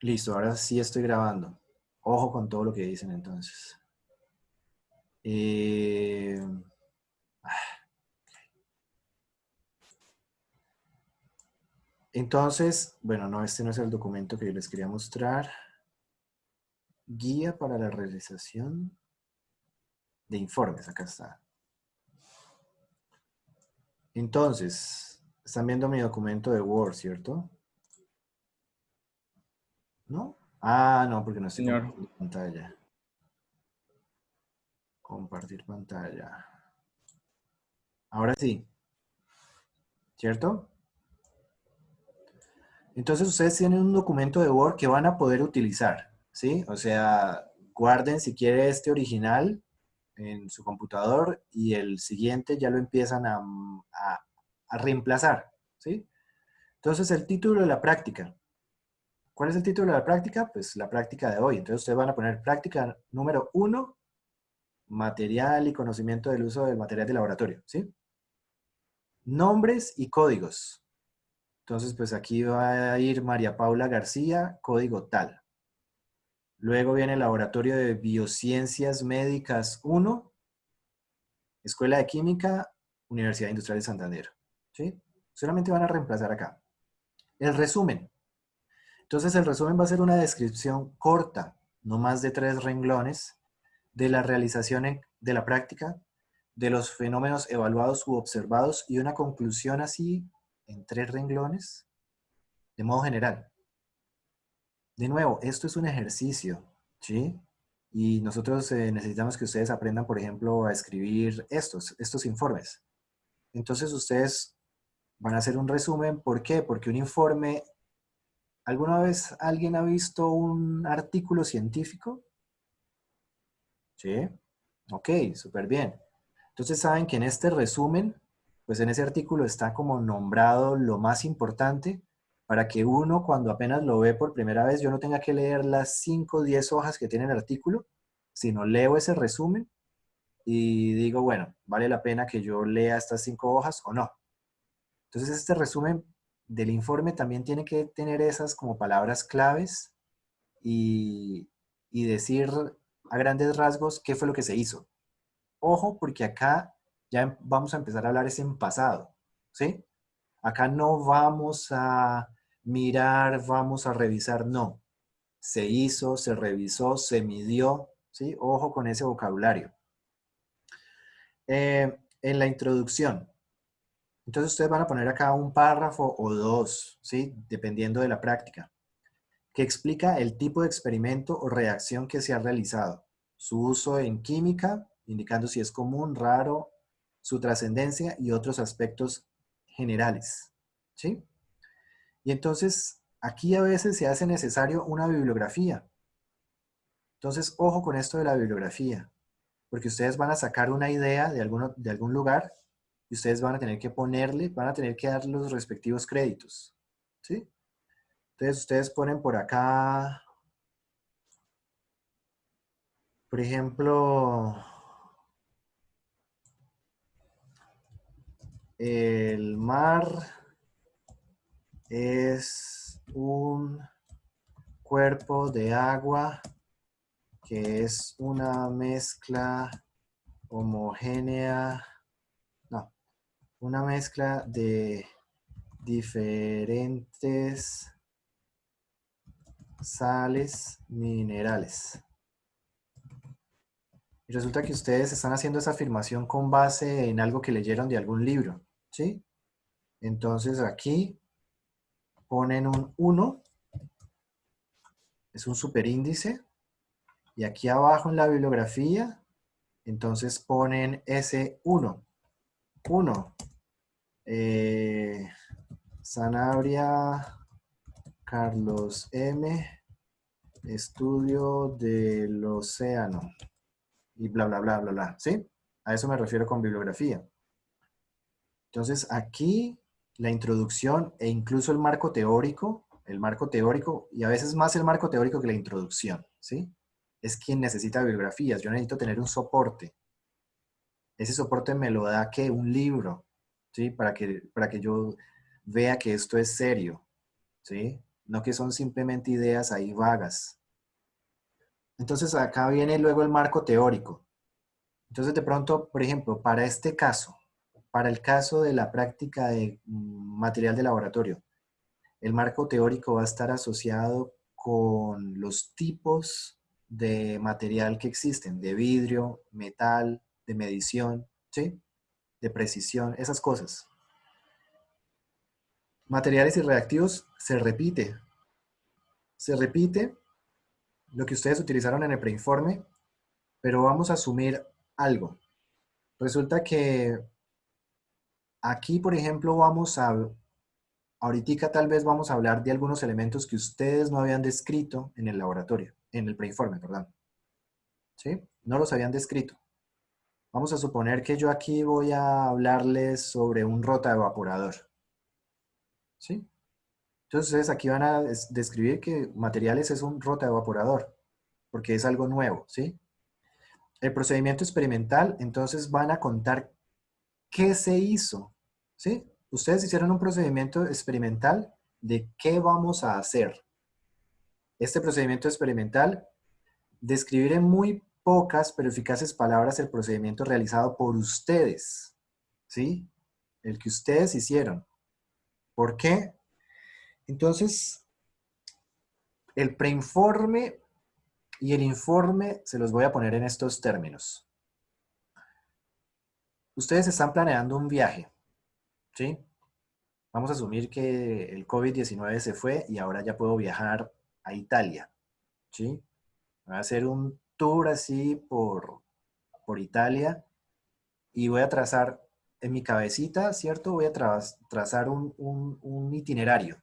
Listo, ahora sí estoy grabando. Ojo con todo lo que dicen entonces. Eh, entonces, bueno, no, este no es el documento que yo les quería mostrar. Guía para la realización de informes, acá está. Entonces, están viendo mi documento de Word, ¿cierto? ¿No? Ah, no, porque no estoy Señor, compartiendo pantalla. Compartir pantalla. Ahora sí, ¿cierto? Entonces ustedes tienen un documento de Word que van a poder utilizar, ¿sí? O sea, guarden si quiere este original en su computador y el siguiente ya lo empiezan a reemplazar, ¿sí? Entonces el título de la práctica. ¿Cuál es el título de la práctica? Pues la práctica de hoy. Entonces ustedes van a poner práctica número 1, material y conocimiento del uso del material de laboratorio, ¿sí? Nombres y códigos. Entonces, pues aquí va a ir María Paula García, código tal. Luego viene el Laboratorio de Biociencias Médicas 1, Escuela de Química, Universidad Industrial de Santander. ¿Sí? Solamente van a reemplazar acá. El resumen. Entonces el resumen va a ser una descripción corta, no más de 3 renglones, de la realización de la práctica, de los fenómenos evaluados u observados y una conclusión así en 3 renglones, de modo general. De nuevo, esto es un ejercicio, ¿sí? Y nosotros necesitamos que ustedes aprendan, por ejemplo, a escribir estos informes. Entonces ustedes van a hacer un resumen. ¿Por qué? Porque un informe, ¿alguna vez alguien ha visto un artículo científico? ¿Sí? Ok, súper bien. Entonces saben que en este resumen, pues en ese artículo está como nombrado lo más importante para que uno cuando apenas lo ve por primera vez, yo no tenga que leer las 5 o 10 hojas que tiene el artículo, sino leo ese resumen y digo, bueno, ¿vale la pena que yo lea estas 5 hojas o no? Entonces este resumen del informe también tiene que tener esas como palabras claves y, y decir a grandes rasgos qué fue lo que se hizo. Ojo, porque acá ya vamos a empezar a hablar es en pasado, ¿sí? Acá no vamos a mirar, vamos a revisar, no. Se hizo, se revisó, se midió, ¿sí? Ojo con ese vocabulario. En la introducción, entonces ustedes van a poner acá un párrafo o dos, ¿sí? Dependiendo de la práctica, que explica el tipo de experimento o reacción que se ha realizado, su uso en química, indicando si es común, raro, su trascendencia y otros aspectos generales. ¿Sí? Y entonces aquí a veces se hace necesario una bibliografía. Entonces, ojo con esto de la bibliografía, porque ustedes van a sacar una idea de algún lugar y ustedes van a tener que ponerle, van a tener que dar los respectivos créditos. ¿Sí? Entonces ustedes ponen por acá, por ejemplo, el mar es un cuerpo de agua que es una mezcla homogénea, no, una mezcla de diferentes sales minerales. Y resulta que ustedes están haciendo esa afirmación con base en algo que leyeron de algún libro, ¿sí? Entonces aquí ponen un 1, es un superíndice, y aquí abajo en la bibliografía, entonces ponen S1. 1. Eh, Sanabria, Carlos M. Estudio del océano. Y bla, bla, bla, bla, bla. ¿Sí? A eso me refiero con bibliografía. Entonces aquí la introducción e incluso el marco teórico, y a veces más el marco teórico que la introducción, ¿sí? Es quien necesita bibliografías. Yo necesito tener un soporte. Ese soporte me lo da que un libro, ¿sí? Para que yo vea que esto es serio, ¿sí? no que son simplemente ideas ahí vagas. Entonces acá viene luego el marco teórico. Entonces de pronto, por ejemplo, para este caso, para el caso de la práctica de material de laboratorio, el marco teórico va a estar asociado con los tipos de material que existen, de vidrio, metal, de medición, ¿sí? De precisión, esas cosas. Materiales y reactivos se repite lo que ustedes utilizaron en el preinforme, pero vamos a asumir algo. Resulta que aquí, por ejemplo, ahorita tal vez vamos a hablar de algunos elementos que ustedes no habían descrito en el laboratorio, en el preinforme, perdón. ¿Sí? No los habían descrito. Vamos a suponer que yo aquí voy a hablarles sobre un rotaevaporador. ¿Sí? Entonces ustedes aquí van a describir que materiales es un rotaevaporador, porque es algo nuevo, ¿sí? El procedimiento experimental, entonces van a contar qué se hizo, ¿sí? Ustedes hicieron un procedimiento experimental de qué vamos a hacer. Este procedimiento experimental, describir en muy pocas pero eficaces palabras el procedimiento realizado por ustedes, ¿sí? El que ustedes hicieron. ¿Por qué? Entonces, el preinforme y el informe se los voy a poner en estos términos. Ustedes están planeando un viaje, ¿sí? Vamos a asumir que el COVID-19 se fue y ahora ya puedo viajar a Italia, ¿sí? Voy a hacer un tour así por Italia y voy a trazar en mi cabecita, ¿cierto? Voy a trazar un itinerario.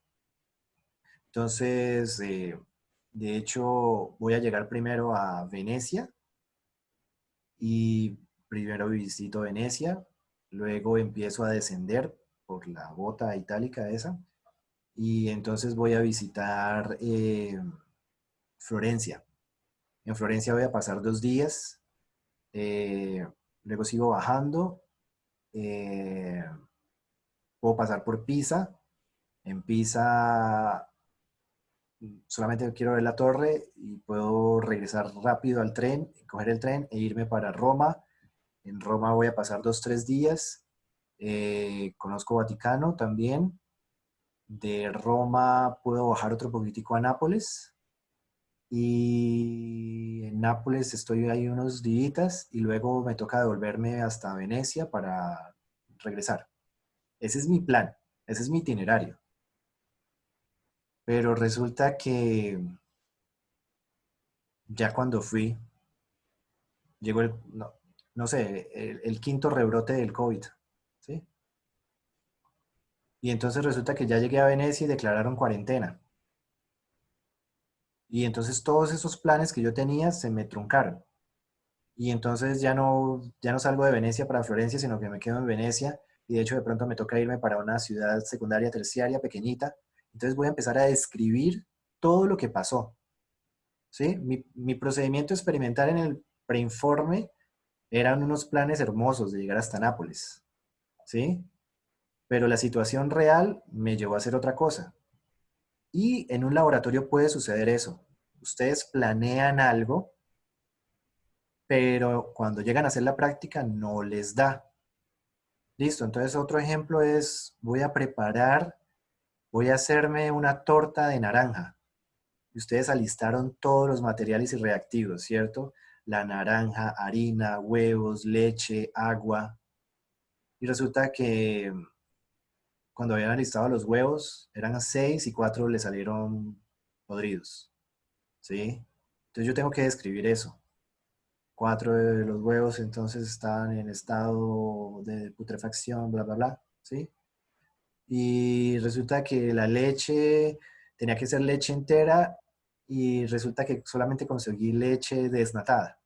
Entonces, de hecho, voy a llegar primero a Venecia y primero visito Venecia, luego empiezo a descender por la bota itálica esa y entonces voy a visitar Florencia. En Florencia voy a pasar 2 días, eh, luego sigo bajando, eh, puedo pasar por Pisa. En Pisa solamente quiero ver la torre y puedo regresar rápido al tren, coger el tren e irme para Roma. En Roma voy a pasar 2, 3 días. Conozco Vaticano también. De Roma puedo bajar otro poquitico a Nápoles. Y en Nápoles estoy ahí unos días y luego me toca devolverme hasta Venecia para regresar. Ese es mi plan, ese es mi itinerario. Pero resulta que ya cuando fui, llegó no sé, el quinto rebrote del COVID, ¿sí? Y entonces resulta que ya llegué a Venecia y declararon cuarentena. Y entonces todos esos planes que yo tenía se me truncaron. Y entonces ya no salgo de Venecia para Florencia, sino que me quedo en Venecia. Y de hecho de pronto me toca irme para una ciudad secundaria, terciaria, pequeñita. Entonces voy a empezar a describir todo lo que pasó. ¿Sí? Mi procedimiento experimental en el preinforme eran unos planes hermosos de llegar hasta Nápoles. ¿Sí? Pero la situación real me llevó a hacer otra cosa. Y en un laboratorio puede suceder eso. Ustedes planean algo, pero cuando llegan a hacer la práctica no les da. Listo, entonces otro ejemplo es, voy a hacerme una torta de naranja. Y ustedes alistaron todos los materiales y reactivos, ¿cierto? La naranja, harina, huevos, leche, agua. Y resulta que cuando habían alistado los huevos, eran 6 y 4 le salieron podridos, ¿sí? Entonces yo tengo que describir eso. 4 de los huevos entonces estaban en estado de putrefacción, bla, bla, bla, ¿sí? Y resulta que la leche tenía que ser leche entera y resulta que solamente conseguí leche desnatada.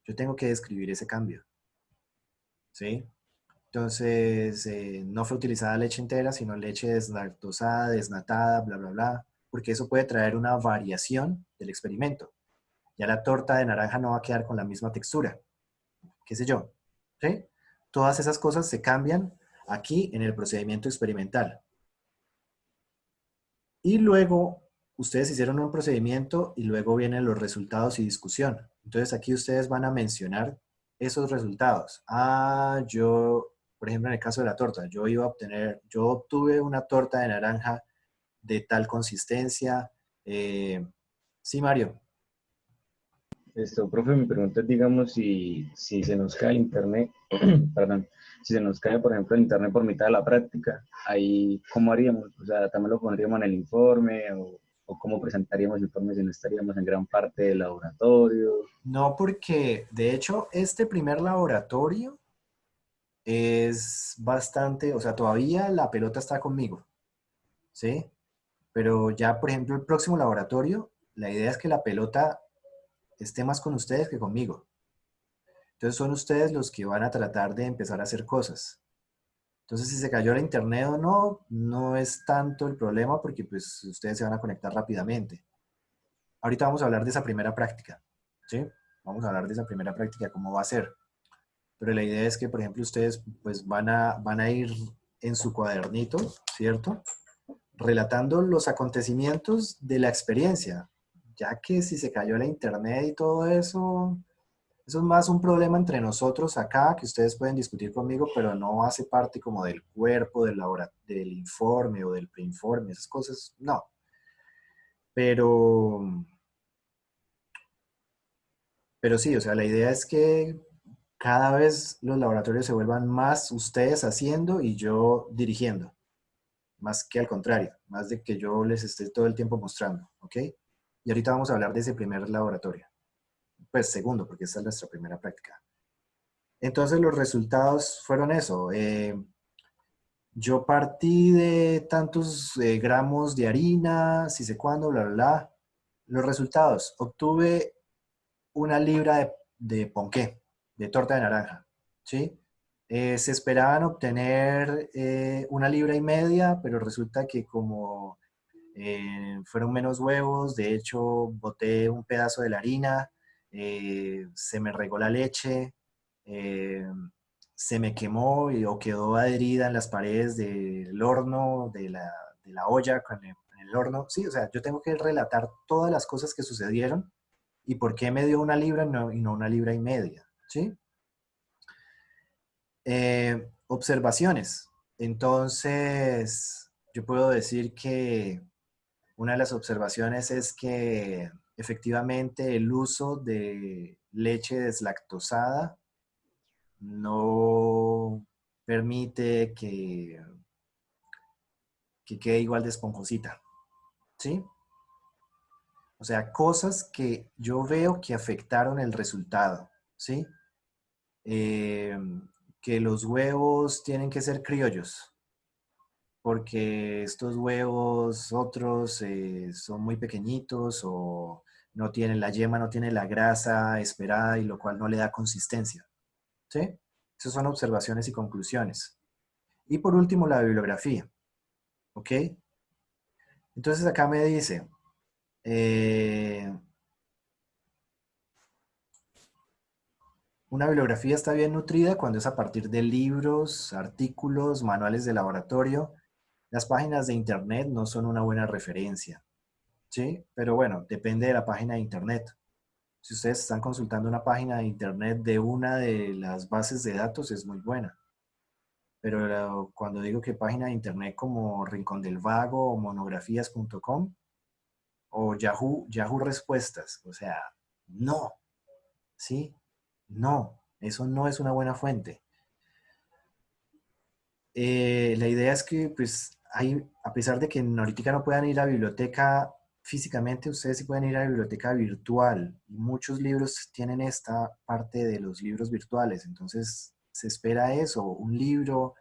Yo tengo que describir ese cambio, ¿sí? Entonces, no fue utilizada leche entera, sino leche deslactosada, desnatada, bla, bla, bla, porque eso puede traer una variación del experimento. Ya la torta de naranja no va a quedar con la misma textura, qué sé yo, ¿sí? Todas esas cosas se cambian aquí en el procedimiento experimental. Y luego ustedes hicieron un procedimiento y luego vienen los resultados y discusión. Entonces aquí ustedes van a mencionar esos resultados. Yo, por ejemplo, en el caso de la torta, yo obtuve una torta de naranja de tal consistencia. Sí, Mario. Esto, profe, mi pregunta es, digamos, si se nos cae el internet, perdón, si se nos cae, por ejemplo, el internet por mitad de la práctica, ahí, ¿cómo haríamos? O sea, ¿también lo pondríamos en el informe o cómo presentaríamos el informe si no estaríamos en gran parte del laboratorio? No, porque de hecho este primer laboratorio es bastante, o sea, todavía la pelota está conmigo, ¿sí? Pero ya, por ejemplo, el próximo laboratorio, la idea es que la pelota esté más con ustedes que conmigo. Entonces son ustedes los que van a tratar de empezar a hacer cosas. Entonces, si se cayó la internet o no, no es tanto el problema porque pues ustedes se van a conectar rápidamente. Ahorita vamos a hablar de esa primera práctica, ¿sí? Vamos a hablar de esa primera práctica, cómo va a ser. Pero la idea es que, por ejemplo, ustedes pues van a ir en su cuadernito, ¿cierto? Relatando los acontecimientos de la experiencia, ya que si se cayó la internet y todo eso, eso es más un problema entre nosotros acá, que ustedes pueden discutir conmigo, pero no hace parte como del cuerpo, del informe o del preinforme, esas cosas, no. Pero, pero sí, o sea, la idea es que cada vez los laboratorios se vuelvan más ustedes haciendo y yo dirigiendo, más que al contrario, más de que yo les esté todo el tiempo mostrando, ¿ok? Y ahorita vamos a hablar de ese primer laboratorio, pues segundo, porque esta es nuestra primera práctica. Entonces los resultados fueron eso. Yo partí de tantos gramos de harina, si sé cuándo, bla, bla, bla. Los resultados. Obtuve una libra de ponqué, de torta de naranja, ¿sí? Se esperaban obtener una libra y media, pero resulta que como fueron menos huevos, de hecho boté un pedazo de la harina, se me regó la leche, eh, se me quemó o quedó adherida en las paredes del horno, de la olla en el horno. Sí, o sea, yo tengo que relatar todas las cosas que sucedieron y por qué me dio una libra y no una libra y media, ¿sí? Observaciones. Entonces, yo puedo decir que una de las observaciones es que efectivamente el uso de leche deslactosada no permite que quede igual de esponjosita, ¿sí? O sea, cosas que yo veo que afectaron el resultado, ¿sí? Eh, que los huevos tienen que ser criollos, porque estos huevos otros son muy pequeñitos o no tienen la yema, no tiene la grasa esperada y lo cual no le da consistencia, ¿sí? Esas son observaciones y conclusiones. Y por último, la bibliografía, ¿ok? Entonces acá me dice, eh, una bibliografía está bien nutrida cuando es a partir de libros, artículos, manuales de laboratorio. Las páginas de internet no son una buena referencia, ¿sí? Pero bueno, depende de la página de internet. Si ustedes están consultando una página de internet de una de las bases de datos, es muy buena. Pero cuando digo que página de internet como Rincón del Vago o monografías.com o Yahoo Respuestas, o sea, no, ¿sí? No, eso no es una buena fuente. La idea es que, pues, a pesar de que ahorita no puedan ir a la biblioteca físicamente, ustedes sí pueden ir a la biblioteca virtual. Y muchos libros tienen esta parte de los libros virtuales. Entonces, se espera eso, un libro.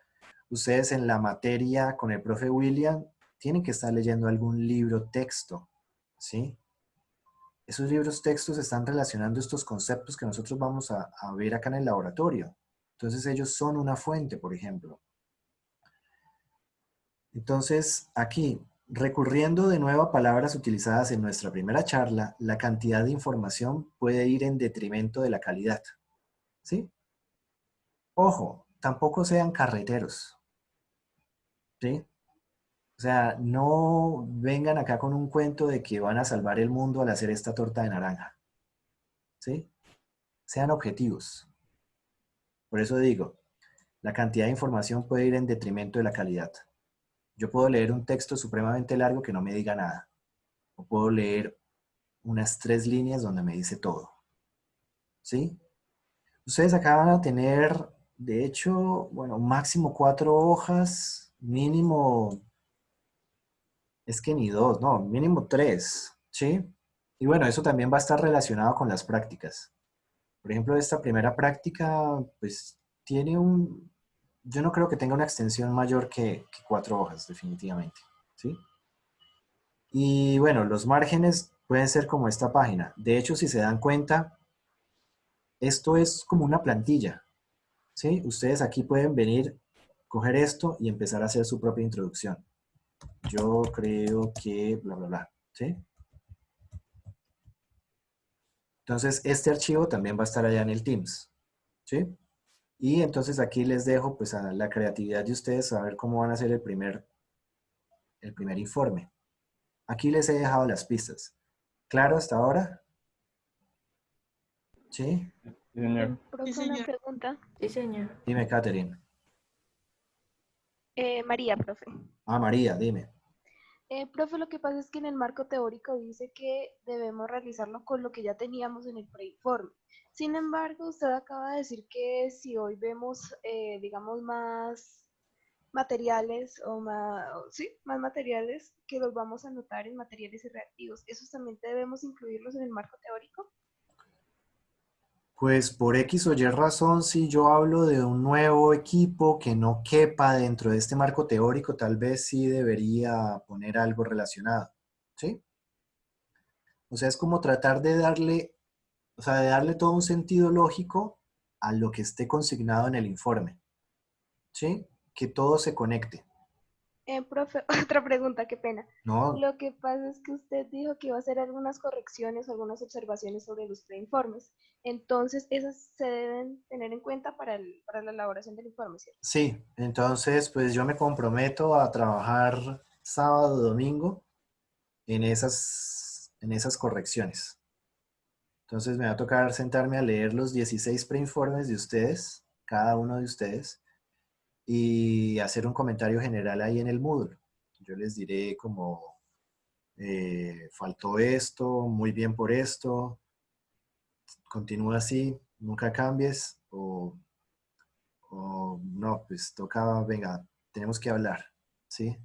Ustedes en la materia con el profe William tienen que estar leyendo algún libro texto, ¿sí? Esos libros textos están relacionando estos conceptos que nosotros vamos a ver acá en el laboratorio. Entonces, ellos son una fuente, por ejemplo. Entonces, aquí, recurriendo de nuevo a palabras utilizadas en nuestra primera charla, la cantidad de información puede ir en detrimento de la calidad. ¿Sí? Ojo, tampoco sean carreteros. ¿Sí? O sea, no vengan acá con un cuento de que van a salvar el mundo al hacer esta torta de naranja, ¿sí? Sean objetivos. Por eso digo, la cantidad de información puede ir en detrimento de la calidad. Yo puedo leer un texto supremamente largo que no me diga nada, o puedo leer unas 3 líneas donde me dice todo, ¿sí? Ustedes acá van a tener, de hecho, bueno, máximo 4 hojas, mínimo, es que ni 2, no, mínimo 3, ¿sí? Y bueno, eso también va a estar relacionado con las prácticas. Por ejemplo, esta primera práctica, pues tiene yo no creo que tenga una extensión mayor que 4 hojas, definitivamente, ¿sí? Y bueno, los márgenes pueden ser como esta página. De hecho, si se dan cuenta, esto es como una plantilla, ¿sí? Ustedes aquí pueden venir, coger esto y empezar a hacer su propia introducción. Yo creo que bla, bla, bla, ¿sí? Entonces, este archivo también va a estar allá en el Teams, ¿sí? Y entonces aquí les dejo pues a la creatividad de ustedes a ver cómo van a hacer el primer informe. Aquí les he dejado las pistas. ¿Claro hasta ahora? ¿Sí? Sí, señor. Profe, una pregunta. Sí, señor. Dime, Catherine. María, profe. Ah, María, dime. Profe, lo que pasa es que en el marco teórico dice que debemos realizarlo con lo que ya teníamos en el preinforme. Sin embargo, usted acaba de decir que si hoy vemos, digamos, más materiales o más, sí, más materiales que los vamos a anotar en materiales y reactivos, ¿esos también debemos incluirlos en el marco teórico? Pues por X o Y razón, si yo hablo de un nuevo equipo que no quepa dentro de este marco teórico, tal vez sí debería poner algo relacionado, ¿sí? O sea, es como tratar de darle, o sea, de darle todo un sentido lógico a lo que esté consignado en el informe, ¿sí? Que todo se conecte, Profe, otra pregunta, qué pena. ¿no? Lo que pasa es que usted dijo que iba a hacer algunas correcciones, algunas observaciones sobre los preinformes. Entonces, esas se deben tener en cuenta para la elaboración del informe, ¿cierto? Sí, entonces pues yo me comprometo a trabajar sábado, domingo en esas correcciones. Entonces me va a tocar sentarme a leer los 16 preinformes de ustedes, cada uno de ustedes, y hacer un comentario general ahí en el Moodle. Yo les diré como, faltó esto, muy bien por esto, continúa así, nunca cambies, o no, pues toca, venga, tenemos que hablar, ¿sí?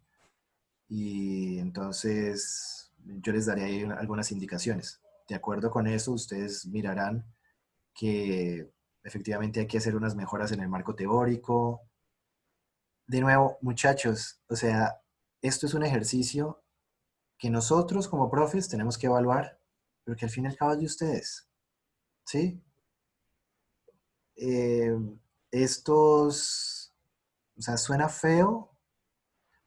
Y entonces yo les daré ahí algunas indicaciones. De acuerdo con eso, ustedes mirarán que efectivamente hay que hacer unas mejoras en el marco teórico. De nuevo, muchachos, o sea, esto es un ejercicio que nosotros como profes tenemos que evaluar, pero que al fin y al cabo es de ustedes, ¿sí? Eh, estos, o sea, suena feo,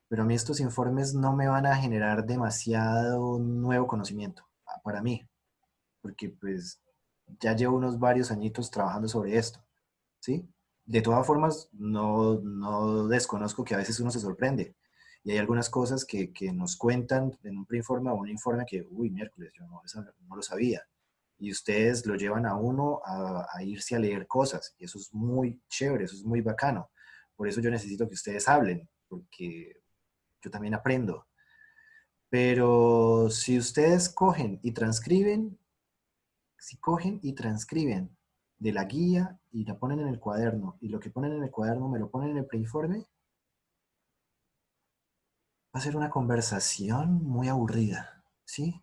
pero a mí estos informes no me van a generar demasiado nuevo conocimiento para mí, porque pues ya llevo unos varios añitos trabajando sobre esto, ¿sí? De todas formas, no desconozco que a veces uno se sorprende y hay algunas cosas que nos cuentan en un preinforme o un informe que, uy, miércoles, yo no lo sabía. Y ustedes lo llevan a uno a irse a leer cosas y eso es muy chévere, eso es muy bacano. Por eso yo necesito que ustedes hablen, porque yo también aprendo. Pero si ustedes cogen y transcriben, si cogen y transcriben de la guía y la ponen en el cuaderno, y lo que ponen en el cuaderno me lo ponen en el preinforme, va a ser una conversación muy aburrida, ¿sí?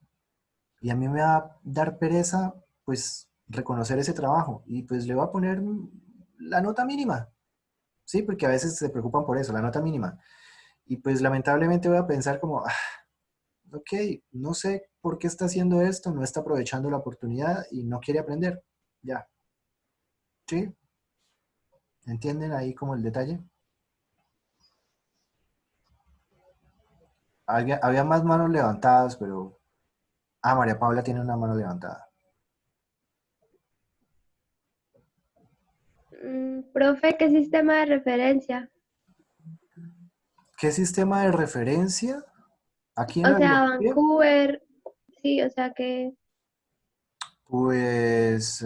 Y a mí me va a dar pereza, pues, reconocer ese trabajo, y pues le voy a poner la nota mínima, ¿sí? Porque a veces se preocupan por eso, la nota mínima. Y pues lamentablemente voy a pensar como, ok, no sé por qué está haciendo esto, no está aprovechando la oportunidad y no quiere aprender. Ya, ¿sí? ¿Entienden ahí como el detalle? Había más manos levantadas, pero... Ah, María Paula tiene una mano levantada. Profe, ¿qué sistema de referencia? ¿Qué sistema de referencia? Aquí en O la sea, bibliografía, Vancouver, sí, o sea que, pues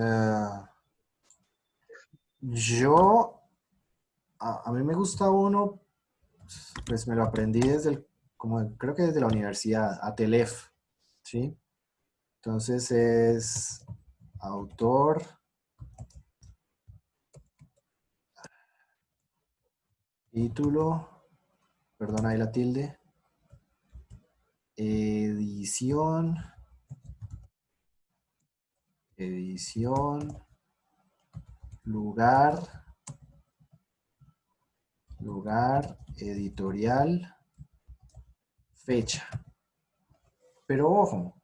yo, a mí me gusta uno, pues me lo aprendí desde como creo que desde la universidad, Atelef, ¿sí? Entonces es autor, título, perdón ahí la tilde, edición, edición, lugar, lugar, editorial, fecha. Pero ojo,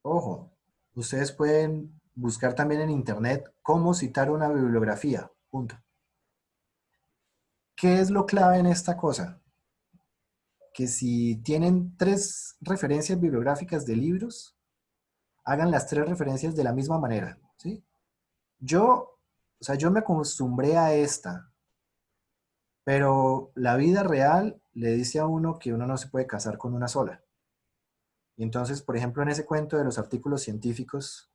ojo, ustedes pueden buscar también en internet cómo citar una bibliografía, punto. ¿Qué es lo clave en esta cosa? Que si tienen 3 referencias bibliográficas de libros, hagan las 3 referencias de la misma manera, ¿sí? Yo me acostumbré a esta, pero la vida real le dice a uno que uno no se puede casar con una sola. Y entonces, por ejemplo, en ese cuento de los artículos científicos,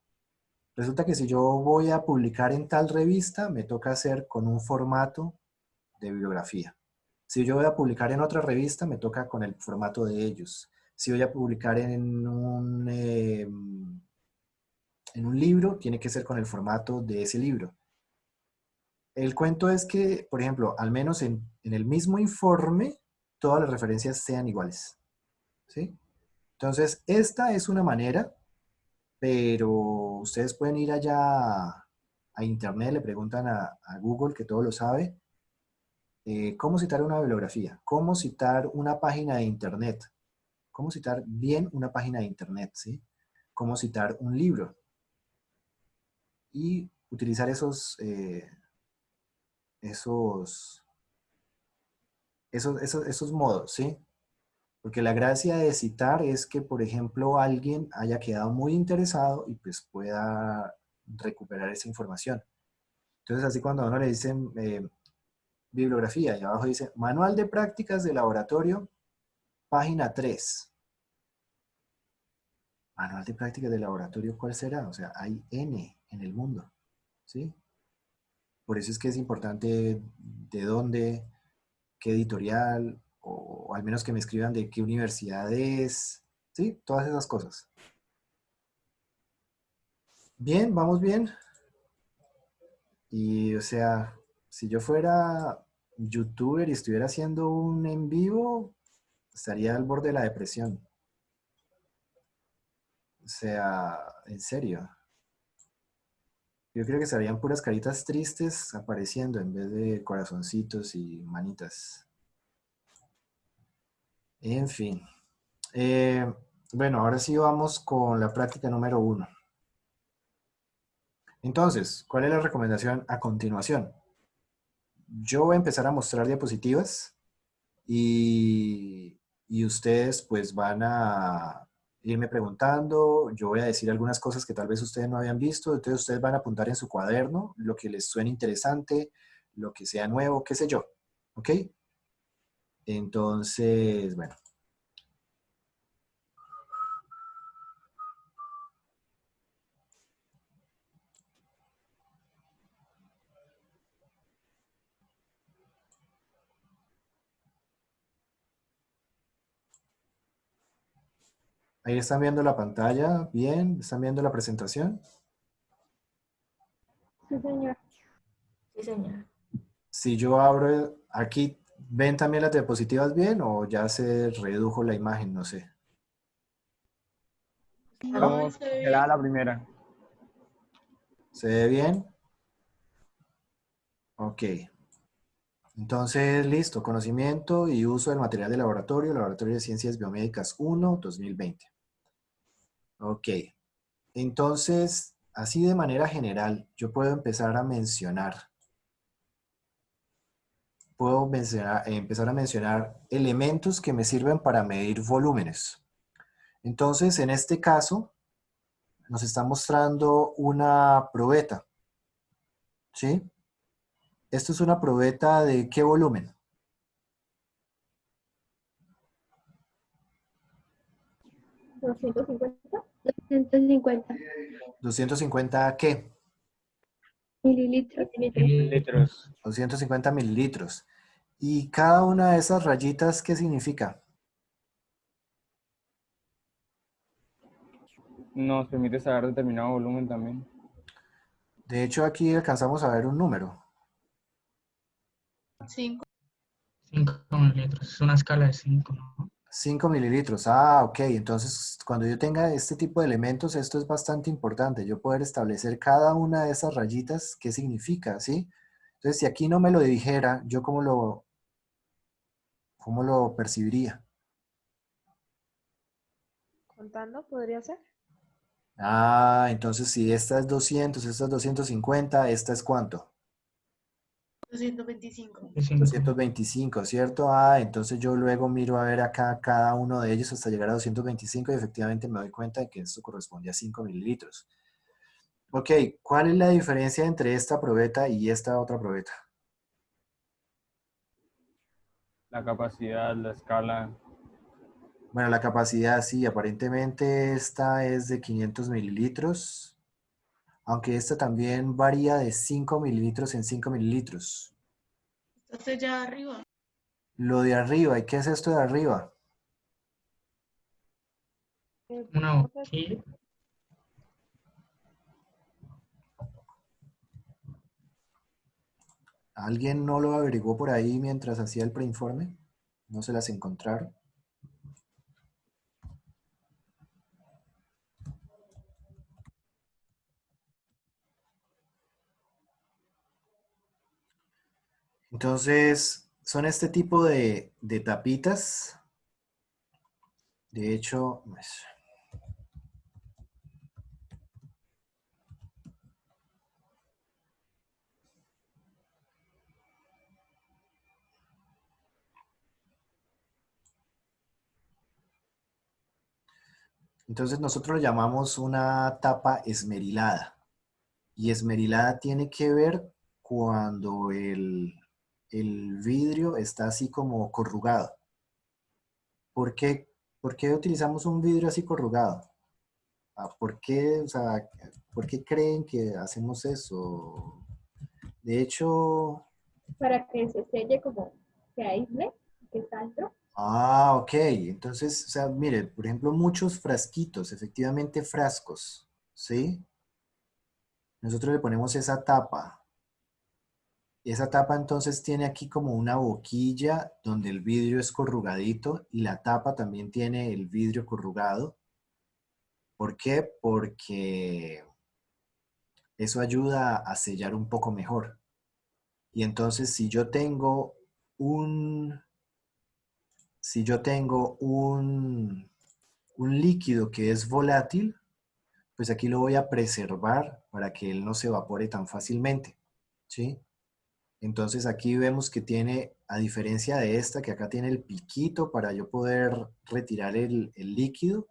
resulta que si yo voy a publicar en tal revista, me toca hacer con un formato de bibliografía. Si yo voy a publicar en otra revista, me toca con el formato de ellos. Si voy a publicar en un libro, tiene que ser con el formato de ese libro. El cuento es que, por ejemplo, al menos en el mismo informe, todas las referencias sean iguales, ¿sí? Entonces, esta es una manera, pero ustedes pueden ir allá a internet, le preguntan a Google, que todo lo sabe, cómo citar una bibliografía, cómo citar una página de internet, cómo citar bien una página de internet, ¿sí? Cómo citar un libro y utilizar esos, esos modos, ¿sí? Porque la gracia de citar es que, por ejemplo, alguien haya quedado muy interesado y pues pueda recuperar esa información. Entonces, así cuando a uno le dicen bibliografía y abajo dice Manual de Prácticas de Laboratorio, página 3. Manual de Prácticas de Laboratorio, ¿cuál será? O sea, hay N en el mundo, ¿sí? Por eso es que es importante de dónde, qué editorial, o al menos que me escriban de qué universidad es, ¿sí? Todas esas cosas. Bien, vamos bien. Y, o sea, si yo fuera youtuber y estuviera haciendo un en vivo, estaría al borde de la depresión. O sea, en serio. Yo creo que serían puras caritas tristes apareciendo en vez de corazoncitos y manitas. En fin. Eh, bueno, ahora sí vamos con la práctica número 1. Entonces, ¿cuál es la recomendación a continuación? Yo voy a empezar a mostrar diapositivas y ustedes pues van a irme preguntando, yo voy a decir algunas cosas que tal vez ustedes no habían visto, entonces ustedes van a apuntar en su cuaderno lo que les suene interesante, lo que sea nuevo, qué sé yo, ¿ok? Entonces, bueno, ahí están viendo la pantalla, bien, están viendo la presentación. sí, señor. Sí, señor. Si yo abro aquí, ¿ven también las diapositivas bien o ya se redujo la imagen? No sé. No, Será la primera. ¿Se ve bien? Ok. Entonces, listo. Conocimiento y uso del material de laboratorio, Laboratorio de Ciencias Biomédicas 1, 2020. Ok. Entonces, así de manera general, yo puedo empezar a mencionar. Empezar a mencionar elementos que me sirven para medir volúmenes. Entonces, en este caso, nos está mostrando una probeta, ¿sí? Esto es una probeta de ¿qué volumen? 250. 250 ¿250 qué? mililitros. Litros. 250 mililitros. ¿Y cada una de esas rayitas qué significa? Nos permite saber determinado volumen también. De hecho, aquí alcanzamos a ver un número. 5 mililitros. Es una escala de 5, ¿no? 5 mililitros. Ah, ok. Entonces, cuando yo tenga este tipo de elementos, esto es bastante importante. Yo poder establecer cada una de esas rayitas, qué significa, ¿sí? Entonces, si aquí no me lo dijera, ¿yo cómo lo percibiría? Contando, podría ser. Ah, entonces si esta es 200, esta es 250, ¿esta es cuánto? 225. 225, ¿cierto? Ah, entonces yo luego miro a ver acá cada uno de ellos hasta llegar a 225 y efectivamente me doy cuenta de que esto corresponde a 5 mililitros. Ok, ¿cuál es la diferencia entre esta probeta y esta otra probeta? La capacidad, la escala. Bueno, la capacidad, sí, aparentemente esta es de 500 mililitros, aunque esta también varía de 5 mililitros en 5 mililitros. Entonces ya arriba. Lo de arriba, ¿y qué es esto de arriba? Una boquilla. ¿Alguien no lo averiguó por ahí mientras hacía el preinforme? ¿No se las encontraron? Entonces, son este tipo de tapitas. De hecho, pues, entonces nosotros lo llamamos una tapa esmerilada. Y esmerilada tiene que ver cuando el vidrio está así como corrugado. ¿Por qué utilizamos un vidrio así corrugado? ¿Por qué, o sea, por qué creen que hacemos eso? De hecho, Para que se selle como que aísle, que está dentro. ah, ok. Entonces, o sea, mire, por ejemplo, muchos frasquitos, efectivamente frascos, ¿sí? Nosotros le ponemos esa tapa. Esa tapa entonces tiene aquí como una boquilla donde el vidrio es corrugadito y la tapa también tiene el vidrio corrugado. ¿Por qué? Porque eso ayuda a sellar un poco mejor. Y entonces un, si yo tengo un líquido que es volátil, pues aquí lo voy a preservar para que él no se evapore tan fácilmente, ¿sí? Entonces aquí vemos que tiene, a diferencia de esta, que acá tiene el piquito para yo poder retirar el líquido,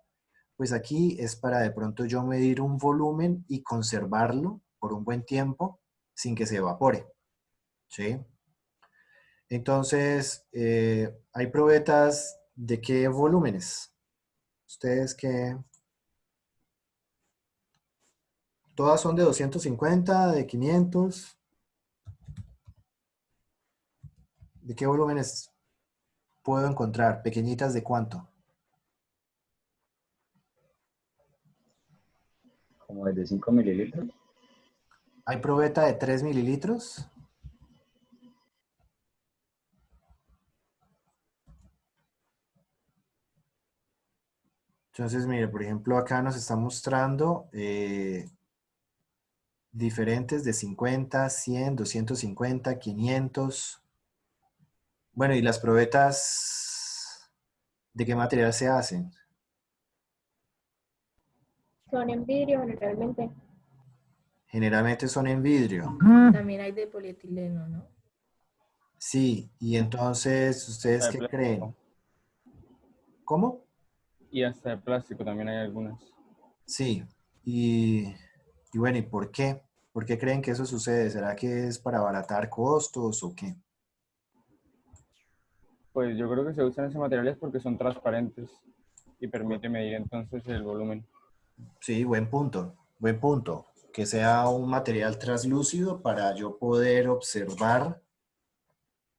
pues aquí es para de pronto yo medir un volumen y conservarlo por un buen tiempo sin que se evapore, ¿sí? Entonces, hay probetas de qué volúmenes. Ustedes que todas son de 250, de 500. ¿De qué volúmenes puedo encontrar? ¿Pequeñitas de cuánto? Como desde 5 mililitros. ¿Hay probeta de 3 mililitros? Entonces, mire, por ejemplo, acá nos está mostrando diferentes de 50, 100, 250, 500. Bueno, ¿y las probetas de qué material se hacen? Son en vidrio generalmente. Generalmente son en vidrio. También hay de polietileno, ¿no? Sí, y entonces, ¿ustedes Hasta de qué creen? plástico. ¿Cómo? Y hasta de plástico también hay algunas. Sí, y bueno, ¿y por qué? ¿Por qué creen que eso sucede? ¿Será que es para abaratar costos o qué? Pues yo creo que se usan esos materiales porque son transparentes. y permite medir entonces el volumen. Sí, buen punto, buen punto. Que sea un material translúcido para yo poder observar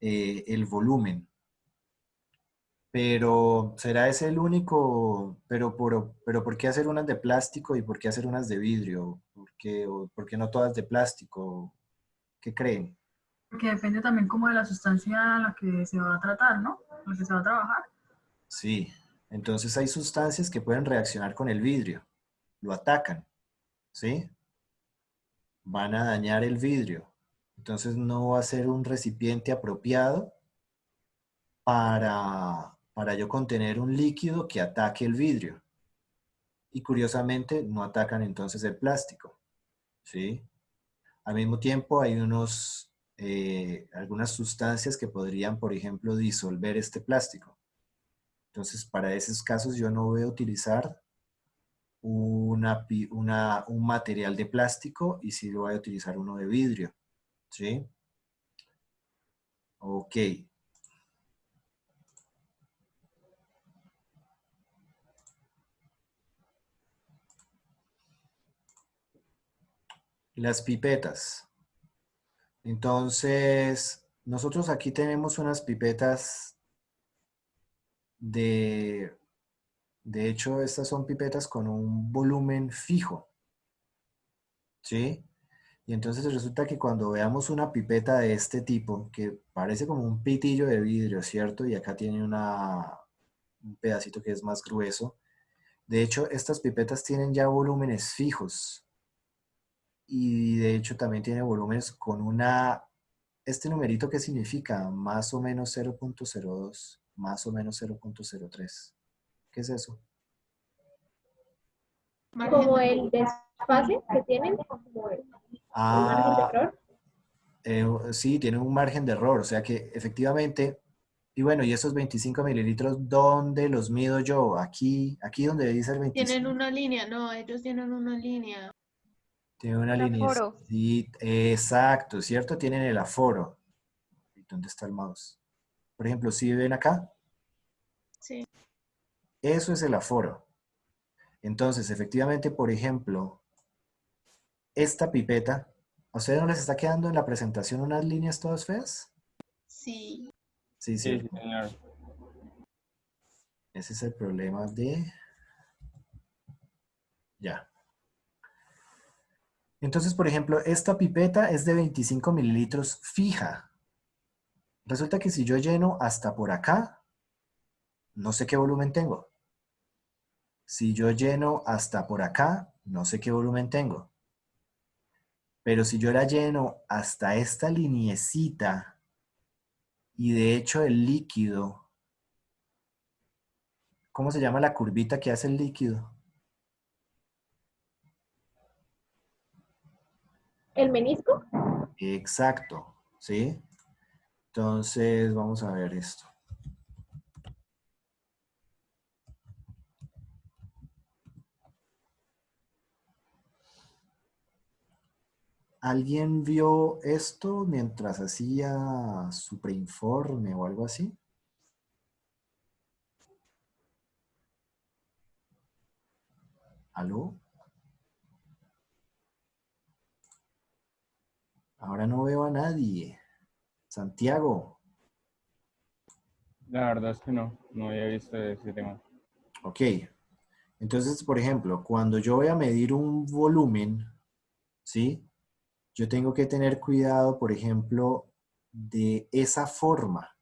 el volumen. Pero, ¿será ese el único? Pero ¿por qué hacer unas de plástico y por qué hacer unas de vidrio? ¿Por qué no todas de plástico? ¿Qué creen? Porque depende también como de la sustancia a la que se va a tratar, ¿no? La que se va a trabajar. Sí, entonces hay sustancias que pueden reaccionar con el vidrio, lo atacan, ¿sí? Van a dañar el vidrio. Entonces no va a ser un recipiente apropiado para yo contener un líquido que ataque el vidrio. Y curiosamente no atacan entonces el plástico, ¿sí? Al mismo tiempo hay algunas sustancias que podrían, por ejemplo, disolver este plástico. Entonces, para esos casos yo no voy a utilizar un material de plástico y sí voy a utilizar uno de vidrio, ¿sí? Ok. Las pipetas. Entonces, nosotros aquí tenemos unas pipetas de... De hecho, estas son pipetas con un volumen fijo, ¿sí? Y entonces resulta que cuando veamos una pipeta de este tipo, que parece como un pitillo de vidrio, ¿cierto? Y acá tiene un pedacito que es más grueso. De hecho, estas pipetas tienen ya volúmenes fijos. Y de hecho también tiene volúmenes con este numerito, ¿qué significa? Más o menos 0.02, más o menos 0.03. ¿Qué es eso? Como el desfase que tienen, como el margen de Ah, error. sí, tiene un margen de error, o sea que efectivamente, y bueno, y esos 25 mililitros, ¿dónde los mido yo? Aquí donde dice el 25, Tienen una línea, no, ellos tienen una línea. tiene una El línea, aforo. sí, exacto, ¿cierto? Tienen el aforo. ¿Y dónde está el mouse? Por ejemplo, si ven acá, Sí. eso es el aforo. Entonces, efectivamente, por ejemplo, esta pipeta, ¿a ustedes no les está quedando en la presentación unas líneas todas feas? Sí. Sí, Sí, sí, cierto. señor. Ese es el problema de... Ya. Entonces, por ejemplo, esta pipeta es de 25 mililitros fija. Resulta que si yo lleno hasta por acá, no sé qué volumen tengo. Si yo lleno hasta por acá, no sé qué volumen tengo. Pero si yo la lleno hasta esta liniecita y de hecho el líquido, ¿cómo se llama la curvita que hace el líquido? El menisco. Exacto, ¿sí? Entonces, vamos a ver esto. ¿Alguien vio esto mientras hacía su preinforme o algo así? ¿Aló? Ahora no veo a nadie. Santiago. La verdad es que no había visto ese tema. Ok. Entonces, por ejemplo, cuando yo voy a medir un volumen, ¿sí? Yo tengo que tener cuidado, por ejemplo, de esa forma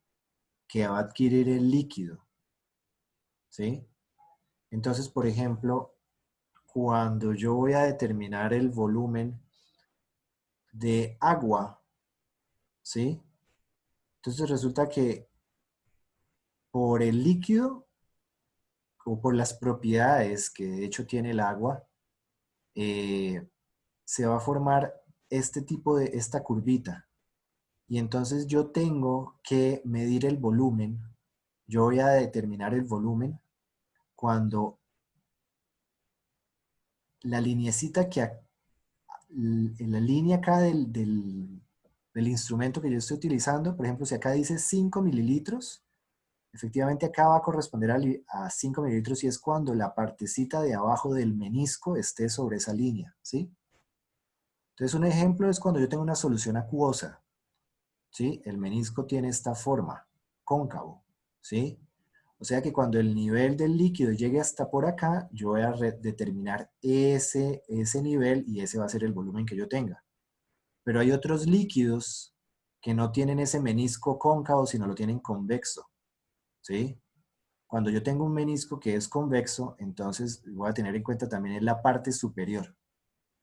que va a adquirir el líquido, ¿sí? Entonces, por ejemplo, cuando yo voy a determinar el volumen de agua, ¿sí? Entonces resulta que por el líquido o por las propiedades que de hecho tiene el agua, se va a formar esta curvita. Y entonces yo tengo que medir el volumen. Yo voy a determinar el volumen cuando la lineecita la línea acá del instrumento que yo estoy utilizando, por ejemplo, si acá dice 5 mililitros, Efectivamente acá va a corresponder a 5 mililitros y es cuando la partecita de abajo del menisco esté sobre esa línea, ¿sí? Entonces un ejemplo es cuando yo tengo una solución acuosa, ¿sí? El menisco tiene esta forma, cóncavo, ¿sí? O sea que cuando el nivel del líquido llegue hasta por acá, yo voy a determinar ese nivel y ese va a ser el volumen que yo tenga. Pero hay otros líquidos que no tienen ese menisco cóncavo, sino lo tienen convexo, ¿sí? Cuando yo tengo un menisco que es convexo, entonces voy a tener en cuenta también la parte superior,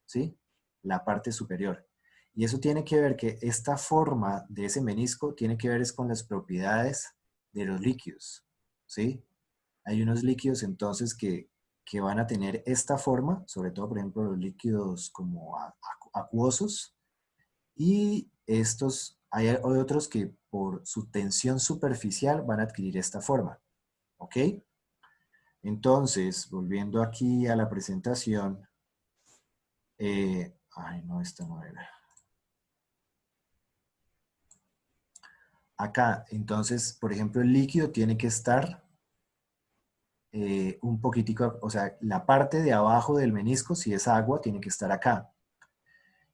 ¿sí? La parte superior. Y eso tiene que ver que esta forma de ese menisco tiene que ver es con las propiedades de los líquidos, ¿sí? Hay unos líquidos entonces que van a tener esta forma, sobre todo por ejemplo los líquidos como acuosos, y hay otros que por su tensión superficial van a adquirir esta forma, ¿ok? Entonces, volviendo aquí a la presentación, ay no, esta no era. Acá, entonces, por ejemplo, el líquido tiene que estar un poquitico, o sea, la parte de abajo del menisco, si es agua, tiene que estar acá.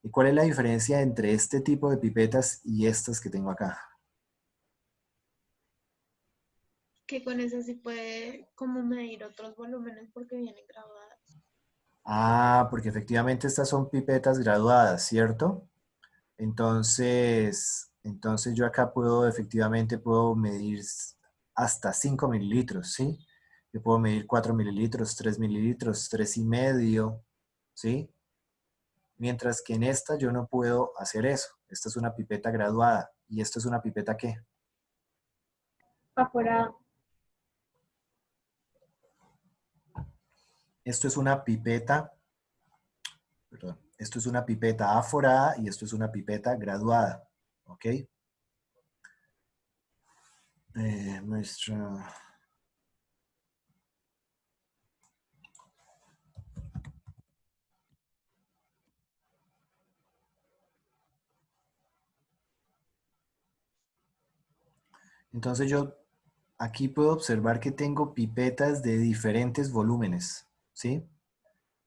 ¿Y cuál es la diferencia entre este tipo de pipetas y estas que tengo acá? Que con eso sí puede como medir otros volúmenes porque vienen grabadas. Ah, porque efectivamente estas son pipetas graduadas, ¿cierto? Entonces yo acá efectivamente puedo medir hasta 5 mililitros, ¿sí? Yo puedo medir 4 mililitros, 3 mililitros, 3,5, ¿sí? Mientras que en esta yo no puedo hacer eso. Esta es una pipeta graduada. ¿Y esto es una pipeta qué? Afuera. Esto es una pipeta, perdón, esto es una pipeta aforada y esto es una pipeta graduada, ¿ok? Maestra. Entonces yo aquí puedo observar que tengo pipetas de diferentes volúmenes, ¿sí?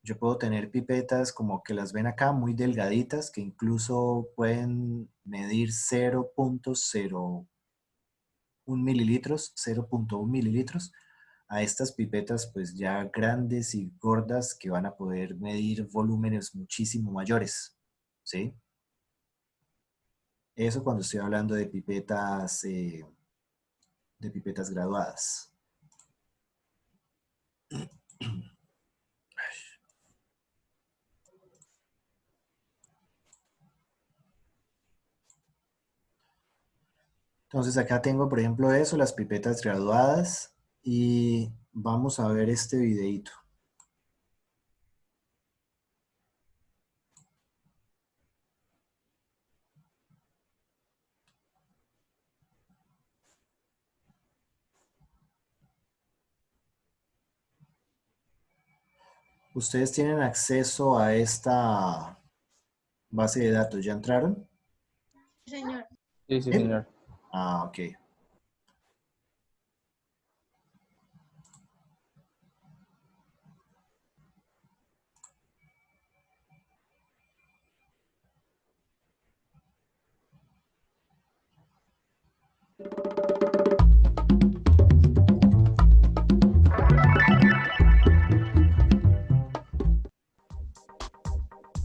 Yo puedo tener pipetas como que las ven acá, muy delgaditas, que incluso pueden medir 0,01 mililitros, 0,1 mililitros, a estas pipetas pues ya grandes y gordas que van a poder medir volúmenes muchísimo mayores, ¿sí? Eso cuando estoy hablando de pipetas graduadas. Entonces acá tengo, por ejemplo, eso, las pipetas graduadas, y vamos a ver este videito. ¿Ustedes tienen acceso a esta base de datos? ¿Ya entraron? Sí, señor. Sí, sí, señor. Ah, ok.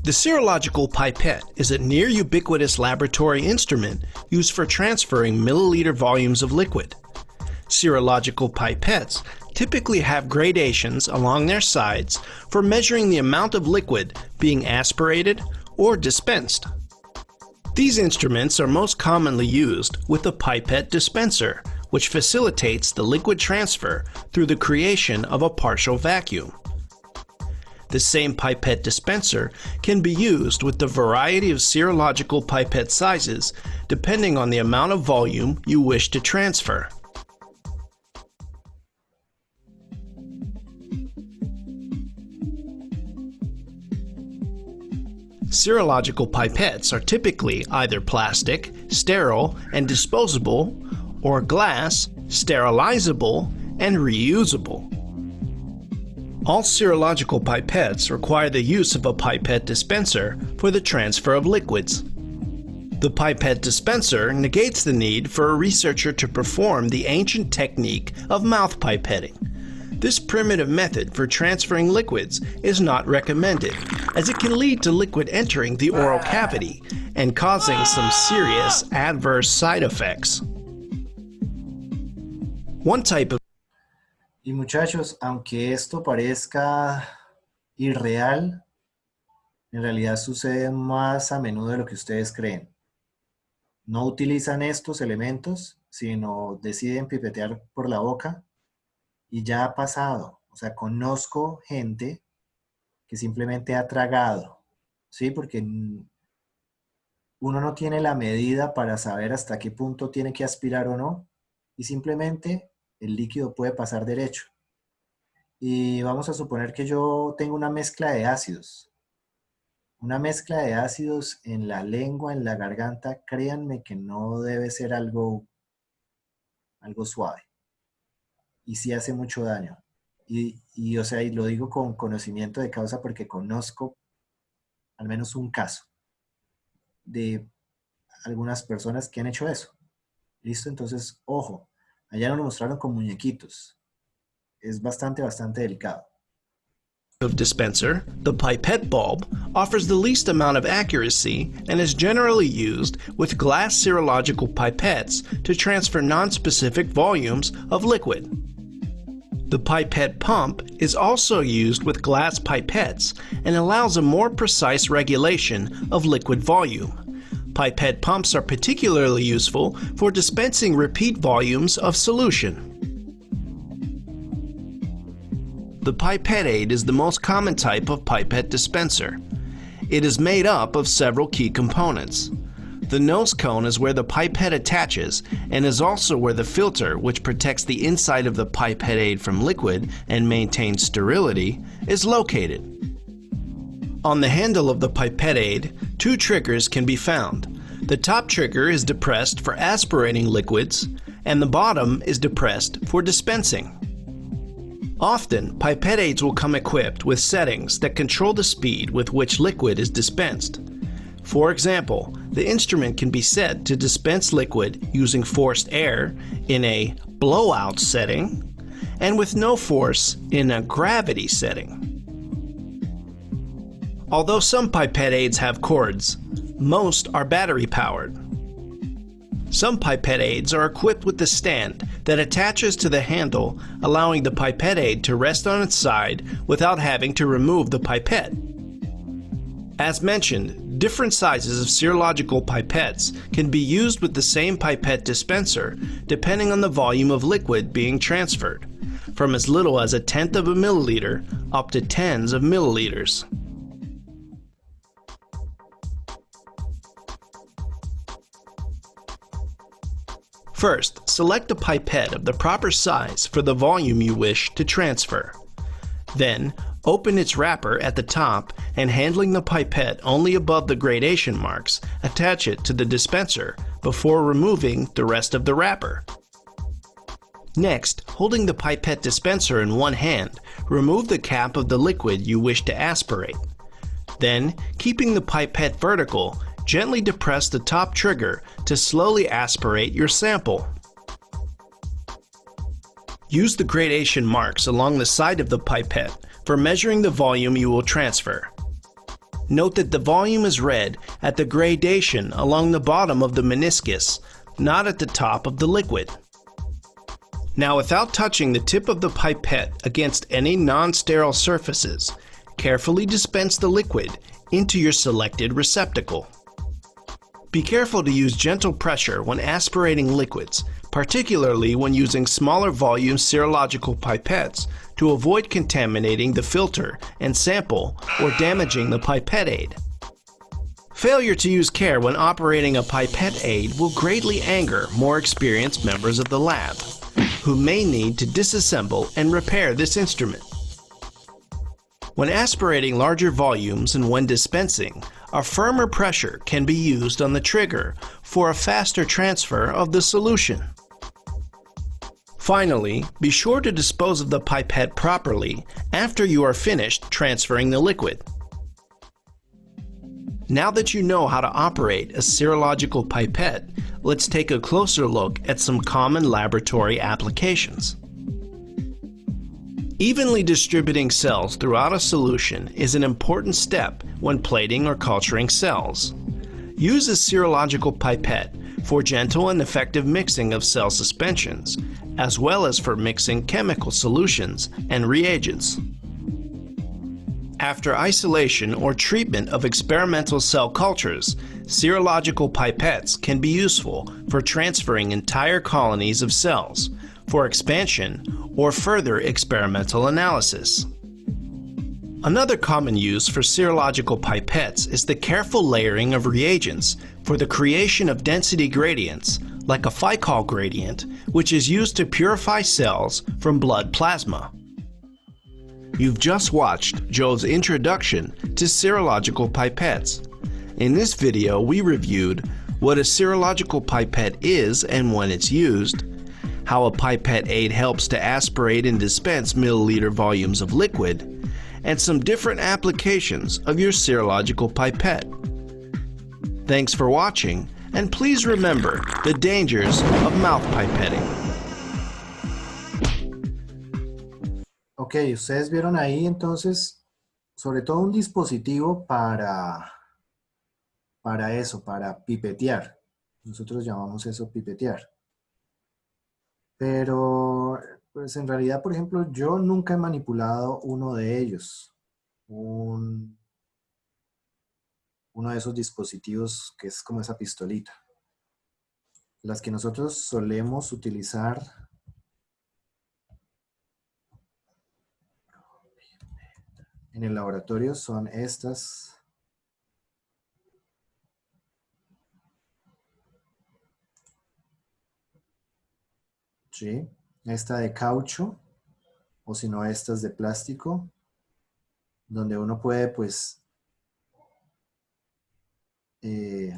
The serological pipette is a near ubiquitous laboratory instrument used for transferring milliliter volumes of liquid. Serological pipettes typically have gradations along their sides for measuring the amount of liquid being aspirated or dispensed. These instruments are most commonly used with a pipette dispenser, which facilitates the liquid transfer through the creation of a partial vacuum. The same pipette dispenser can be used with the variety of serological pipette sizes depending on the amount of volume you wish to transfer. Serological pipettes are typically either plastic, sterile, and disposable, or glass, sterilizable, and reusable. All serological pipettes require the use of a pipette dispenser for the transfer of liquids. The pipette dispenser negates the need for a researcher to perform the ancient technique of mouth pipetting. This primitive method for transferring liquids is not recommended, as it can lead to liquid entering the oral cavity and causing some serious adverse side effects. One type of Y muchachos, aunque esto parezca irreal, en realidad sucede más a menudo de lo que ustedes creen. No utilizan estos elementos, sino deciden pipetear por la boca y ya ha pasado. O sea, conozco gente que simplemente ha tragado, ¿sí? Porque uno no tiene la medida para saber hasta qué punto tiene que aspirar o no y simplemente el líquido puede pasar derecho. Y vamos a suponer que yo tengo una mezcla de ácidos. Una mezcla de ácidos en la lengua, en la garganta, créanme que no debe ser algo suave. Y sí hace mucho daño. O sea, y lo digo con conocimiento de causa porque conozco al menos un caso de algunas personas que han hecho eso. ¿Listo? Entonces, ojo. Allá nos lo mostraron con muñequitos. Es bastante delicado. Dispenser, the pipette bulb, offers the least amount of accuracy and is generally used with glass serological pipettes to transfer non-specific volumes of liquid. The pipette pump is also used with glass pipettes and allows a more precise regulation of liquid volume. Pipette pumps are particularly useful for dispensing repeat volumes of solution. The pipette aid is the most common type of pipette dispenser. It is made up of several key components. The nose cone is where the pipette attaches and is also where the filter, which protects the inside of the pipette aid from liquid and maintains sterility, is located. On the handle of the pipette aid, two triggers can be found. The top trigger is depressed for aspirating liquids, and the bottom is depressed for dispensing. Often, pipette aids will come equipped with settings that control the speed with which liquid is dispensed. For example, the instrument can be set to dispense liquid using forced air in a blowout setting and with no force in a gravity setting. Although some pipette aids have cords, most are battery powered. Some pipette aids are equipped with a stand that attaches to the handle, allowing the pipette aid to rest on its side without having to remove the pipette. As mentioned, different sizes of serological pipettes can be used with the same pipette dispenser depending on the volume of liquid being transferred, from as little as 1/10 of a milliliter up to tens of milliliters. First, select a pipette of the proper size for the volume you wish to transfer. Then, open its wrapper at the top and handling the pipette only above the gradation marks, attach it to the dispenser before removing the rest of the wrapper. Next, holding the pipette dispenser in one hand, remove the cap of the liquid you wish to aspirate. Then, keeping the pipette vertical, gently depress the top trigger to slowly aspirate your sample. Use the gradation marks along the side of the pipette for measuring the volume you will transfer. Note that the volume is read at the gradation along the bottom of the meniscus, not at the top of the liquid. Now, without touching the tip of the pipette against any non-sterile surfaces, carefully dispense the liquid into your selected receptacle. Be careful to use gentle pressure when aspirating liquids, particularly when using smaller volume serological pipettes to avoid contaminating the filter and sample or damaging the pipette aid. Failure to use care when operating a pipette aid will greatly anger more experienced members of the lab, who may need to disassemble and repair this instrument. When aspirating larger volumes and when dispensing, a firmer pressure can be used on the trigger for a faster transfer of the solution. Finally, be sure to dispose of the pipette properly after you are finished transferring the liquid. Now that you know how to operate a serological pipette, let's take a closer look at some common laboratory applications. Evenly distributing cells throughout a solution is an important step when plating or culturing cells. Use a serological pipette for gentle and effective mixing of cell suspensions, as well as for mixing chemical solutions and reagents. After isolation or treatment of experimental cell cultures, serological pipettes can be useful for transferring entire colonies of cells for expansion or further experimental analysis. Another common use for serological pipettes is the careful layering of reagents for the creation of density gradients, like a Ficol gradient, which is used to purify cells from blood plasma. You've just watched Joe's introduction to serological pipettes. In this video, we reviewed what a serological pipette is and when it's used, how a pipette aid helps to aspirate and dispense milliliter volumes of liquid, and some different applications of your serological pipette. Thanks for watching, and please remember the dangers of mouth pipetting. Ok, ustedes vieron ahí entonces, sobre todo un dispositivo para eso, para pipetear. Nosotros llamamos eso pipetear. Pero, pues en realidad, por ejemplo, yo nunca he manipulado uno de ellos. Uno de esos dispositivos que es como esa pistolita. Las que nosotros solemos utilizar en el laboratorio son estas. Sí, esta de caucho, o si no, estas de plástico, donde uno puede, pues, sí,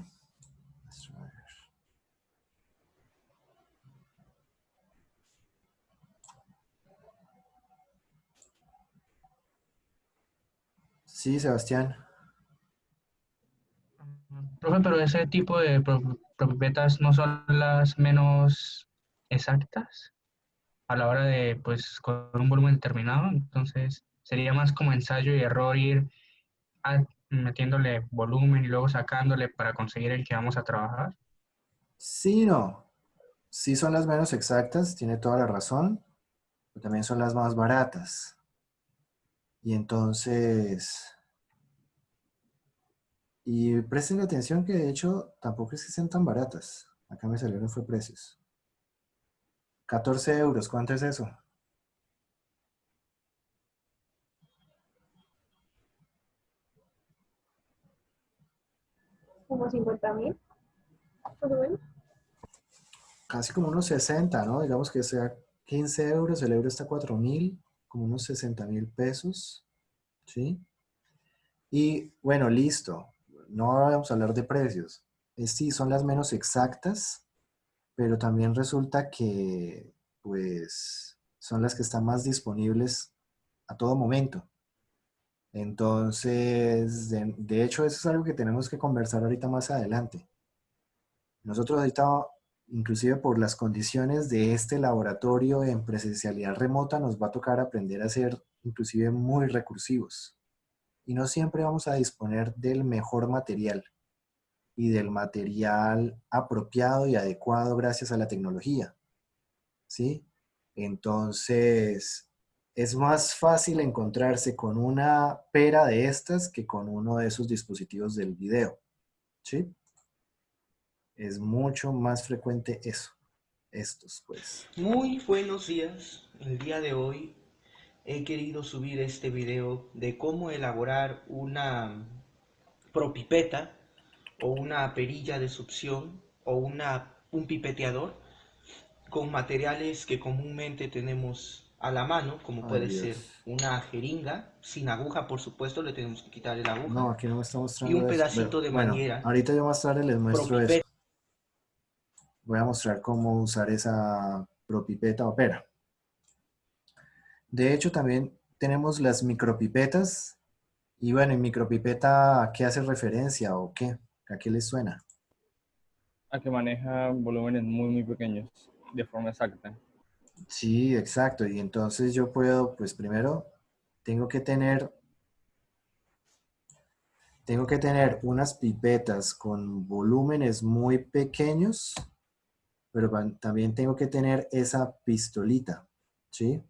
Sebastián. Profe, pero ese tipo de pipetas no son las menos exactas a la hora de, pues, con un volumen determinado, entonces sería más como ensayo y error ir metiéndole volumen y luego sacándole para conseguir el que vamos a trabajar. Sí, no. Sí son las menos exactas, tiene toda la razón, pero también son las más baratas. Y entonces, y presten atención que de hecho tampoco es que sean tan baratas. Acá me salieron fue precios. 14 euros, ¿cuánto es eso? Como 50.000, más o menos. Casi como unos 60, ¿no? Digamos que sea 15 euros, el euro está a 4.000, como unos 60.000 pesos, ¿sí? Y bueno, listo, no vamos a hablar de precios. Sí, son las menos exactas, pero también resulta que, pues, son las que están más disponibles a todo momento. Entonces, de hecho, eso es algo que tenemos que conversar ahorita más adelante. Nosotros ahorita, inclusive por las condiciones de este laboratorio en presencialidad remota, nos va a tocar aprender a ser inclusive muy recursivos. Y no siempre vamos a disponer del mejor material y del material apropiado y adecuado gracias a la tecnología, ¿sí? Entonces, es más fácil encontrarse con una pera de estas que con uno de esos dispositivos del video, ¿sí? Es mucho más frecuente eso, estos pues. Muy buenos días, el día de hoy he querido subir este video de cómo elaborar una propipeta o una perilla de succión o un pipeteador con materiales que comúnmente tenemos a la mano, como puede ser una jeringa, sin aguja por supuesto, le tenemos que quitar el aguja. No, aquí no me está mostrando y un eso. pedacito de Bueno, manguera. ahorita yo más tarde les muestro eso. Voy a mostrar cómo usar esa propipeta opera. De hecho, también tenemos las micropipetas. Y bueno, en micropipeta, ¿a qué hace referencia o qué? ¿A qué les suena? A que maneja volúmenes muy pequeños de forma exacta. Sí, exacto. Y entonces yo puedo, pues primero, tengo que tener unas pipetas con volúmenes muy pequeños, pero también tengo que tener esa pistolita, ¿sí?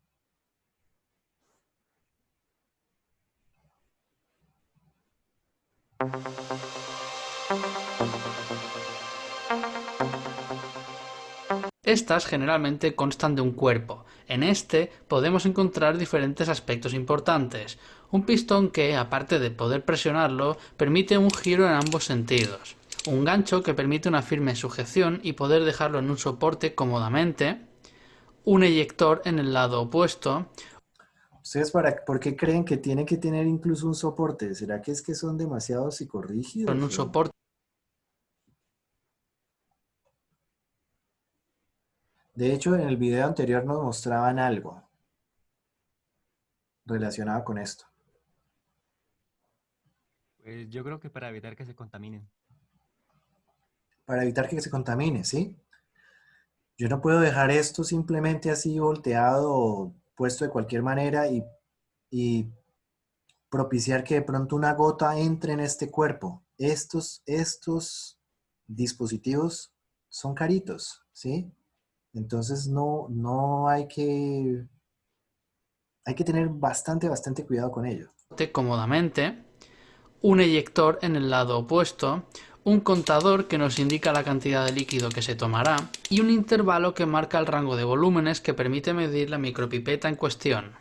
Estas generalmente constan de un cuerpo. En este podemos encontrar diferentes aspectos importantes. Un pistón que, aparte de poder presionarlo, permite un giro en ambos sentidos. Un gancho que permite una firme sujeción y poder dejarlo en un soporte cómodamente. Un eyector en el lado opuesto. ¿Ustedes por qué creen que tiene que tener incluso un soporte? ¿Será que es que son demasiado psicorrígidos? En un soporte. De hecho, en el video anterior nos mostraban algo relacionado con esto. Pues yo creo que para evitar que se contaminen. Para evitar que se contamine, ¿sí? Yo no puedo dejar esto simplemente así volteado o puesto de cualquier manera y propiciar que de pronto una gota entre en este cuerpo. Estos dispositivos son caritos, ¿sí? Entonces no hay que tener bastante cuidado con ello. Cómodamente, un eyector en el lado opuesto, un contador que nos indica la cantidad de líquido que se tomará y un intervalo que marca el rango de volúmenes que permite medir la micropipeta en cuestión.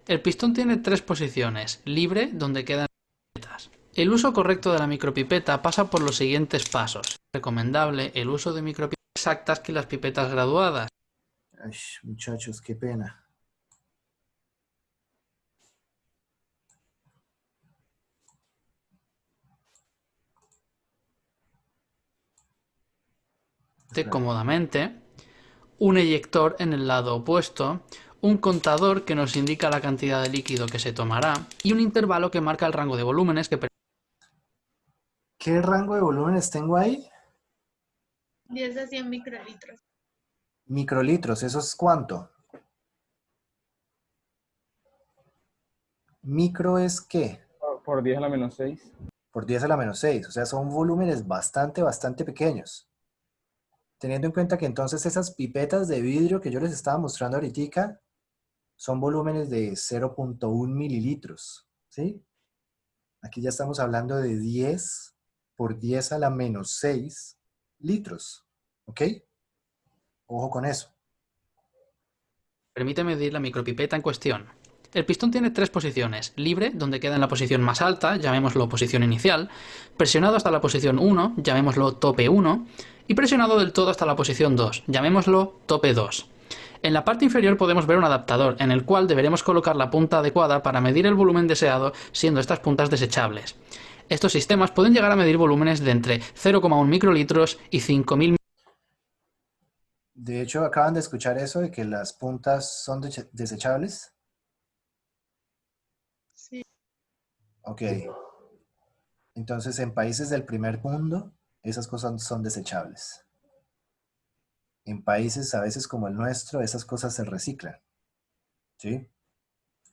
El pistón tiene 3 posiciones: libre, donde quedan las pipetas. El uso correcto de la micropipeta pasa por los siguientes pasos. Es recomendable el uso de micropipetas exactas que las pipetas graduadas. Ay, muchachos, qué pena. Cómodamente, un eyector en el lado opuesto, un contador que nos indica la cantidad de líquido que se tomará y un intervalo que marca el rango de volúmenes que... ¿Qué rango de volúmenes tengo ahí? 10 a 100 microlitros. Microlitros, ¿eso es cuánto? ¿Micro es qué? Por 10 a la menos 6. Por 10 a la menos 6, o sea, son volúmenes bastante pequeños. Teniendo en cuenta que entonces esas pipetas de vidrio que yo les estaba mostrando ahorita son volúmenes de 0.1 mililitros, ¿sí? Aquí ya estamos hablando de 10 por 10 a la menos 6 litros, ¿ok? Ojo con eso. Permite medir la micropipeta en cuestión. El pistón tiene 3 posiciones: libre, donde queda en la posición más alta, llamémoslo posición inicial; presionado hasta la posición 1, llamémoslo tope 1; y presionado del todo hasta la posición 2, llamémoslo tope 2. En la parte inferior podemos ver un adaptador, en el cual deberemos colocar la punta adecuada para medir el volumen deseado, siendo estas puntas desechables. Estos sistemas pueden llegar a medir volúmenes de entre 0,1 microlitros y 5.000. De hecho, acaban de escuchar eso de que las puntas son desechables. Sí. Ok. Entonces, en países del primer mundo, esas cosas son desechables. En países a veces como el nuestro, esas cosas se reciclan. ¿Sí?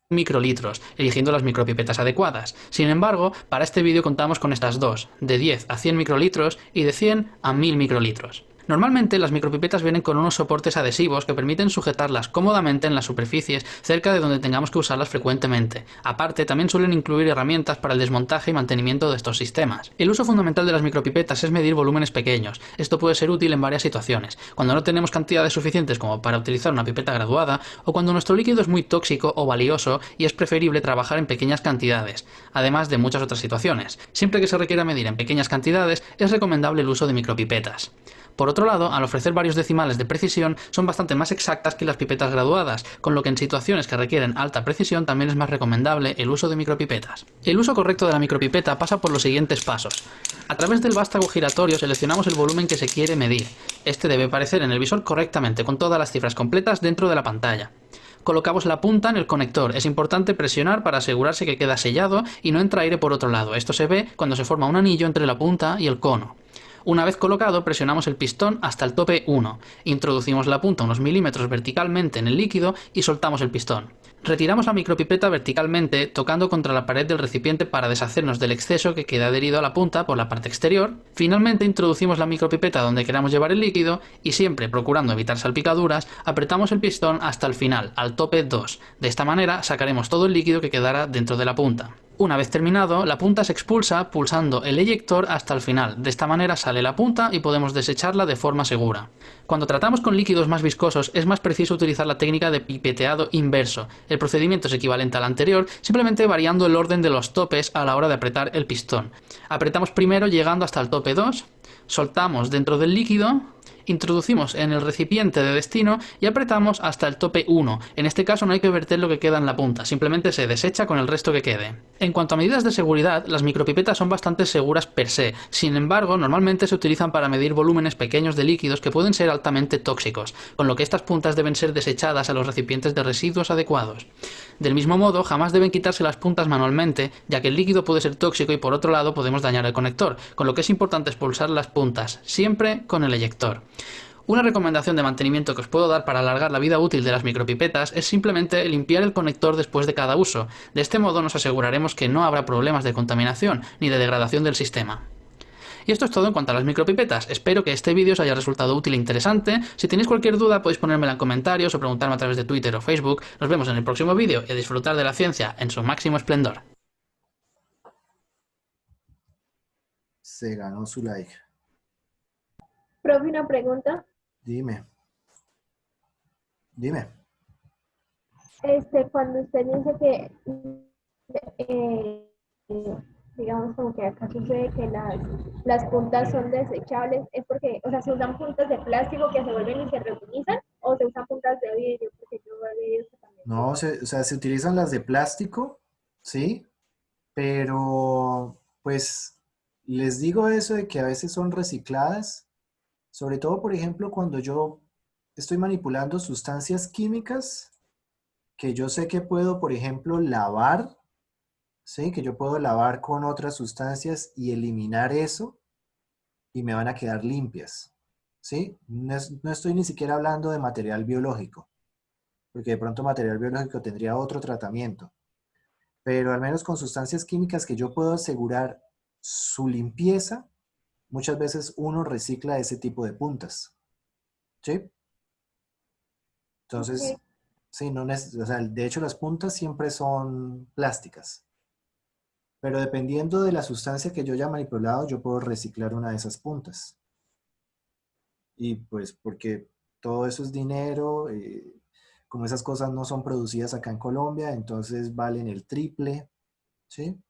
Microlitros, eligiendo las micropipetas adecuadas. Sin embargo, para este vídeo contamos con estas dos, de 10 a 100 microlitros y de 100 a 1000 microlitros. Normalmente las micropipetas vienen con unos soportes adhesivos que permiten sujetarlas cómodamente en las superficies cerca de donde tengamos que usarlas frecuentemente. Aparte, también suelen incluir herramientas para el desmontaje y mantenimiento de estos sistemas. El uso fundamental de las micropipetas es medir volúmenes pequeños. Esto puede ser útil en varias situaciones: cuando no tenemos cantidades suficientes como para utilizar una pipeta graduada, o cuando nuestro líquido es muy tóxico o valioso y es preferible trabajar en pequeñas cantidades, además de muchas otras situaciones. Siempre que se requiera medir en pequeñas cantidades, es recomendable el uso de micropipetas. Por otro lado, al ofrecer varios decimales de precisión, son bastante más exactas que las pipetas graduadas, con lo que en situaciones que requieren alta precisión también es más recomendable el uso de micropipetas. El uso correcto de la micropipeta pasa por los siguientes pasos. A través del vástago giratorio seleccionamos el volumen que se quiere medir. Este debe aparecer en el visor correctamente, con todas las cifras completas dentro de la pantalla. Colocamos la punta en el conector. Es importante presionar para asegurarse que queda sellado y no entra aire por otro lado. Esto se ve cuando se forma un anillo entre la punta y el cono. Una vez colocado, presionamos el pistón hasta el tope 1. Introducimos la punta unos milímetros verticalmente en el líquido y soltamos el pistón. Retiramos la micropipeta verticalmente, tocando contra la pared del recipiente para deshacernos del exceso que queda adherido a la punta por la parte exterior. Finalmente, introducimos la micropipeta donde queramos llevar el líquido y, siempre procurando evitar salpicaduras, apretamos el pistón hasta el final, al tope 2. De esta manera sacaremos todo el líquido que quedará dentro de la punta. Una vez terminado, la punta se expulsa pulsando el eyector hasta el final. De esta manera sale la punta y podemos desecharla de forma segura. Cuando tratamos con líquidos más viscosos, es más preciso utilizar la técnica de pipeteado inverso. El procedimiento es equivalente al anterior, simplemente variando el orden de los topes a la hora de apretar el pistón. Apretamos primero llegando hasta el tope 2, soltamos dentro del líquido, introducimos en el recipiente de destino y apretamos hasta el tope 1. En este caso no hay que verter lo que queda en la punta, simplemente se desecha con el resto que quede. En cuanto a medidas de seguridad, las micropipetas son bastante seguras per se. Sin embargo, normalmente se utilizan para medir volúmenes pequeños de líquidos que pueden ser altamente tóxicos, con lo que estas puntas deben ser desechadas a los recipientes de residuos adecuados. Del mismo modo, jamás deben quitarse las puntas manualmente, ya que el líquido puede ser tóxico y por otro lado podemos dañar el conector, con lo que es importante expulsar las puntas, siempre con el eyector. Una recomendación de mantenimiento que os puedo dar para alargar la vida útil de las micropipetas es simplemente limpiar el conector después de cada uso. De este modo nos aseguraremos que no habrá problemas de contaminación ni de degradación del sistema. Y esto es todo en cuanto a las micropipetas. Espero que este vídeo os haya resultado útil e interesante. Si tenéis cualquier duda podéis ponérmela en comentarios o preguntarme a través de Twitter o Facebook. Nos vemos en el próximo vídeo y a disfrutar de la ciencia en su máximo esplendor. Se ganó su like. Profe, una pregunta. Dime. Cuando usted dice que, digamos, como que acá sucede que las puntas son desechables, es porque, o sea, se usan puntas de plástico que se vuelven y se reutilizan, o se usan puntas de vidrio, porque yo he visto también. No, o sea, se utilizan las de plástico, ¿sí? Pero, pues, les digo eso de que a veces son recicladas, sobre todo, por ejemplo, cuando yo estoy manipulando sustancias químicas que yo sé que puedo, por ejemplo, lavar, ¿sí? Que yo puedo lavar con otras sustancias y eliminar eso y me van a quedar limpias, ¿sí? No estoy ni siquiera hablando de material biológico, porque de pronto material biológico tendría otro tratamiento, pero al menos con sustancias químicas que yo puedo asegurar su limpieza, muchas veces uno recicla ese tipo de puntas, ¿sí? Entonces, sí, o sea, de hecho las puntas siempre son plásticas, pero dependiendo de la sustancia que yo haya manipulado, yo puedo reciclar una de esas puntas. Y pues porque todo eso es dinero, como esas cosas no son producidas acá en Colombia, entonces valen el triple, ¿sí?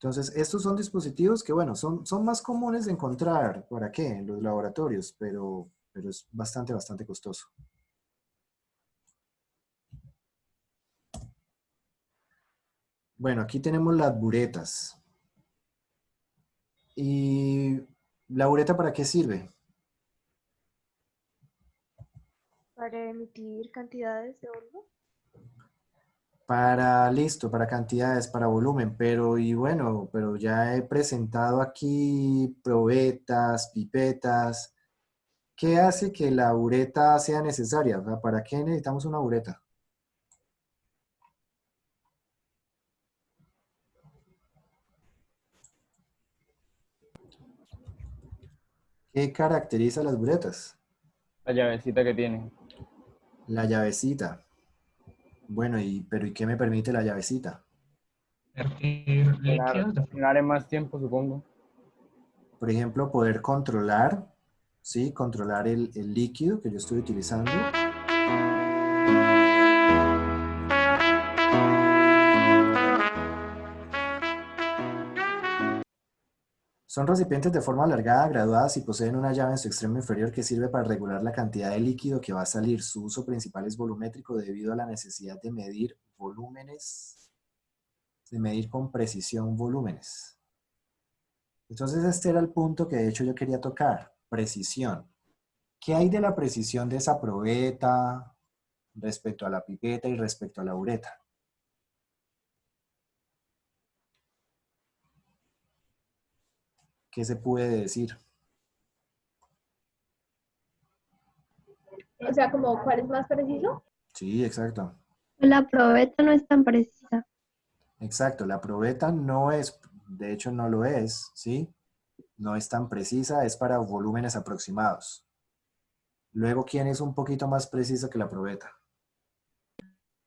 Entonces, estos son dispositivos que, bueno, son más comunes de encontrar, ¿para qué? En los laboratorios, pero es bastante costoso. Bueno, aquí tenemos las buretas. ¿Y la bureta para qué sirve? Para emitir cantidades de polvo. Para cantidades, para volumen, pero ya he presentado aquí probetas, pipetas. ¿Qué hace que la bureta sea necesaria? O sea, ¿para qué necesitamos una bureta? ¿Qué caracteriza las buretas? La llavecita que tienen. La llavecita. Bueno, ¿pero ¿y qué me permite la llavecita? Funcionar en más tiempo, supongo. Por ejemplo, poder controlar, ¿sí? Controlar el líquido que yo estoy utilizando. Son recipientes de forma alargada, graduadas y poseen una llave en su extremo inferior que sirve para regular la cantidad de líquido que va a salir. Su uso principal es volumétrico debido a la necesidad de medir volúmenes, de medir con precisión volúmenes. Entonces este era el punto que de hecho yo quería tocar, precisión. ¿Qué hay de la precisión de esa probeta respecto a la pipeta y respecto a la ureta? ¿Qué se puede decir? O sea, como cuál es más preciso. Sí, exacto. La probeta no es tan precisa. Exacto, la probeta no es, de hecho no lo es, ¿sí? No es tan precisa, es para volúmenes aproximados. Luego, ¿quién es un poquito más precisa que la probeta?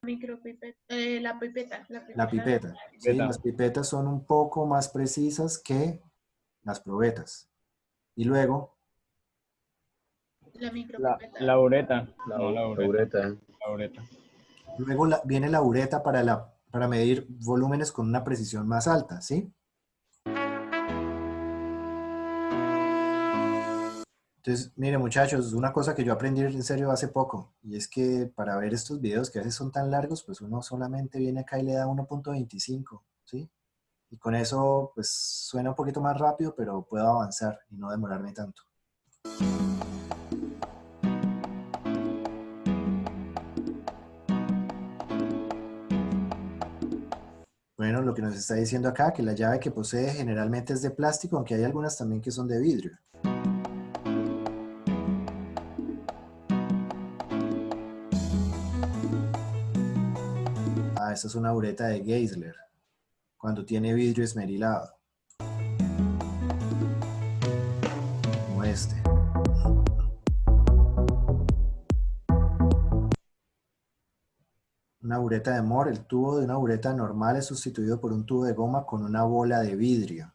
Micropipeta, la pipeta. La pipeta, ¿sí? Las pipetas son un poco más precisas que las probetas. Y luego, La micropipeta. La ureta. La No, la ureta. ureta. La ureta. luego viene la ureta para medir volúmenes con una precisión más alta, ¿sí? Entonces, mire muchachos, una cosa que yo aprendí en serio hace poco, y es que para ver estos videos que a veces son tan largos, pues uno solamente viene acá y le da 1.25, ¿sí? Y con eso, pues suena un poquito más rápido, pero puedo avanzar y no demorarme tanto. Bueno, lo que nos está diciendo acá, que la llave que posee generalmente es de plástico, aunque hay algunas también que son de vidrio. Ah, esta es una ureta de Geissler, cuando tiene vidrio esmerilado. Como este. Una bureta de Moore, el tubo de una bureta normal es sustituido por un tubo de goma con una bola de vidrio.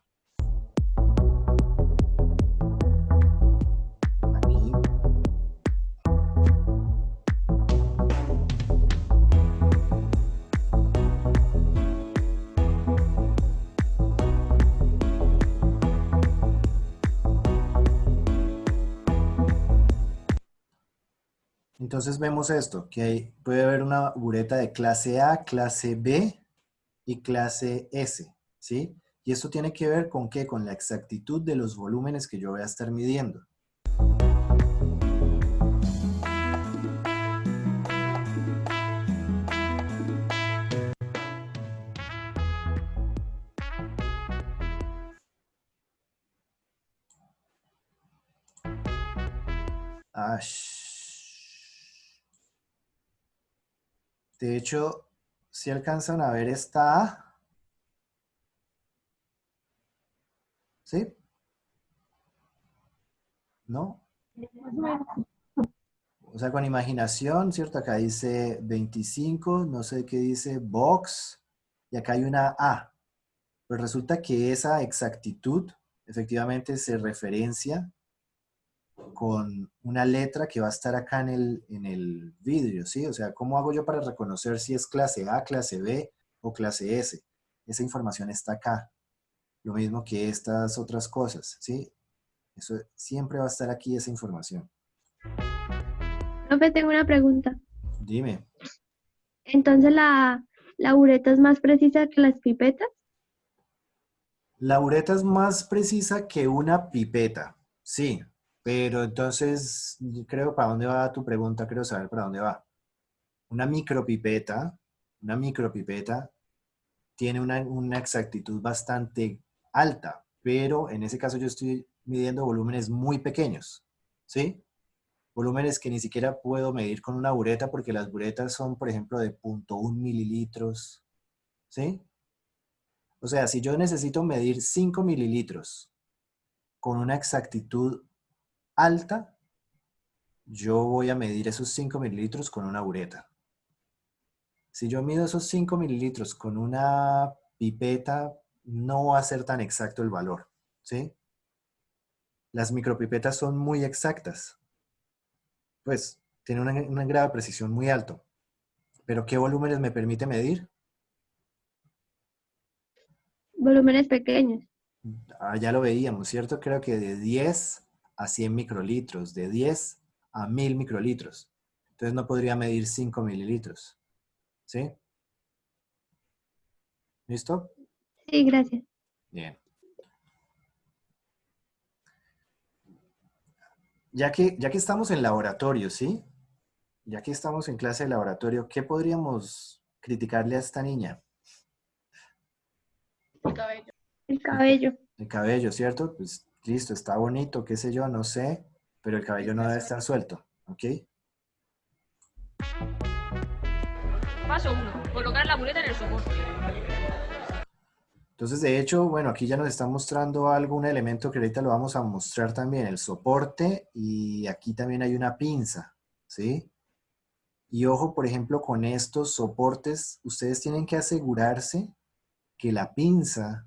Aquí. Entonces vemos esto, que puede haber una bureta de clase A, clase B y clase S, ¿sí? Y esto tiene que ver con ¿qué? Con la exactitud de los volúmenes que yo voy a estar midiendo. De hecho, si alcanzan a ver esta A, ¿sí? ¿No? O sea, con imaginación, ¿cierto? Acá dice 25, no sé qué dice, box, y acá hay una A. Pues resulta que esa exactitud efectivamente se referencia con una letra que va a estar acá en el vidrio, ¿sí? O sea, ¿cómo hago yo para reconocer si es clase A, clase B o clase S? Esa información está acá. Lo mismo que estas otras cosas, ¿sí? Eso siempre va a estar aquí esa información. Profe, tengo una pregunta. Dime. Entonces, ¿la bureta es más precisa que las pipetas? La bureta es más precisa que una pipeta, sí. Pero entonces, creo, ¿para dónde va tu pregunta? Quiero saber para dónde va. Una micropipeta tiene una exactitud bastante alta, pero en ese caso yo estoy midiendo volúmenes muy pequeños, ¿sí? Volúmenes que ni siquiera puedo medir con una bureta porque las buretas son, por ejemplo, de 0.1 mililitros, ¿sí? O sea, si yo necesito medir 5 mililitros con una exactitud alta, yo voy a medir esos 5 mililitros con una bureta. Si yo mido esos 5 mililitros con una pipeta, no va a ser tan exacto el valor, ¿sí? Las micropipetas son muy exactas. Pues, tienen un grado de precisión muy alto. ¿Pero qué volúmenes me permite medir? Volúmenes pequeños. Ah, ya lo veíamos, ¿cierto? Creo que de 10 a 100 microlitros, de 10 a 1000 microlitros. Entonces no podría medir 5 mililitros. ¿Sí? ¿Listo? Sí, gracias. Bien. ya que estamos en laboratorio, ¿sí? Ya que estamos en clase de laboratorio, ¿qué podríamos criticarle a esta niña? El cabello. El cabello. El cabello, ¿cierto? Pues listo, está bonito, qué sé yo, no sé, pero el cabello no debe estar suelto, ¿ok? Paso 1. Colocar la muleta en el soporte. Entonces, de hecho, bueno, aquí ya nos está mostrando algún elemento que ahorita lo vamos a mostrar también, el soporte, y aquí también hay una pinza, ¿sí? Y ojo, por ejemplo, con estos soportes, ustedes tienen que asegurarse que la pinza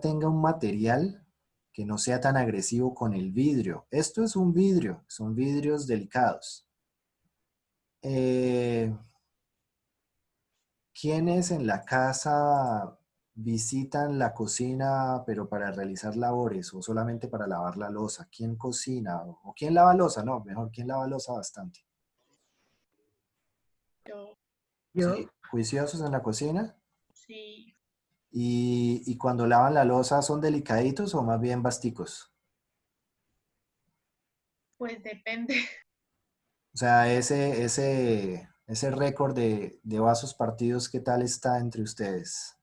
tenga un material que no sea tan agresivo con el vidrio. Esto es un vidrio, son vidrios delicados. ¿Quiénes en la casa visitan la cocina, pero para realizar labores o solamente para lavar la loza? ¿Quién cocina? ¿O quién lava loza? No, mejor, ¿quién lava loza bastante? Yo. Sí, juiciosos en la cocina. Sí. Y cuando lavan la loza, ¿son delicaditos o más bien basticos? Pues depende. O sea, ese récord de vasos partidos, ¿qué tal está entre ustedes?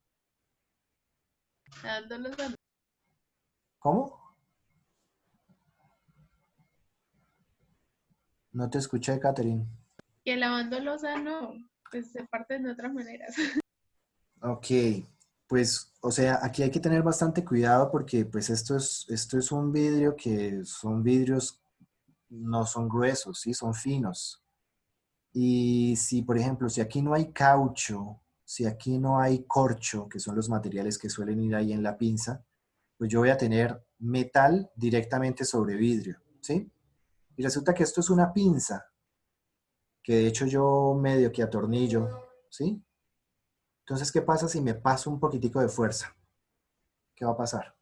Dándolos a... ¿Cómo? No te escuché, Catherine. Que lavando loza no, pues se parten de otras maneras. Ok, pues, o sea, aquí hay que tener bastante cuidado porque pues esto es un vidrio que son vidrios, no son gruesos, ¿sí? Son finos. Y si, por ejemplo, si aquí no hay caucho, si aquí no hay corcho, que son los materiales que suelen ir ahí en la pinza, pues yo voy a tener metal directamente sobre vidrio, ¿sí? Y resulta que esto es una pinza, que de hecho yo medio que atornillo, ¿sí? Entonces, ¿qué pasa si me paso un poquitico de fuerza? ¿Qué va a pasar?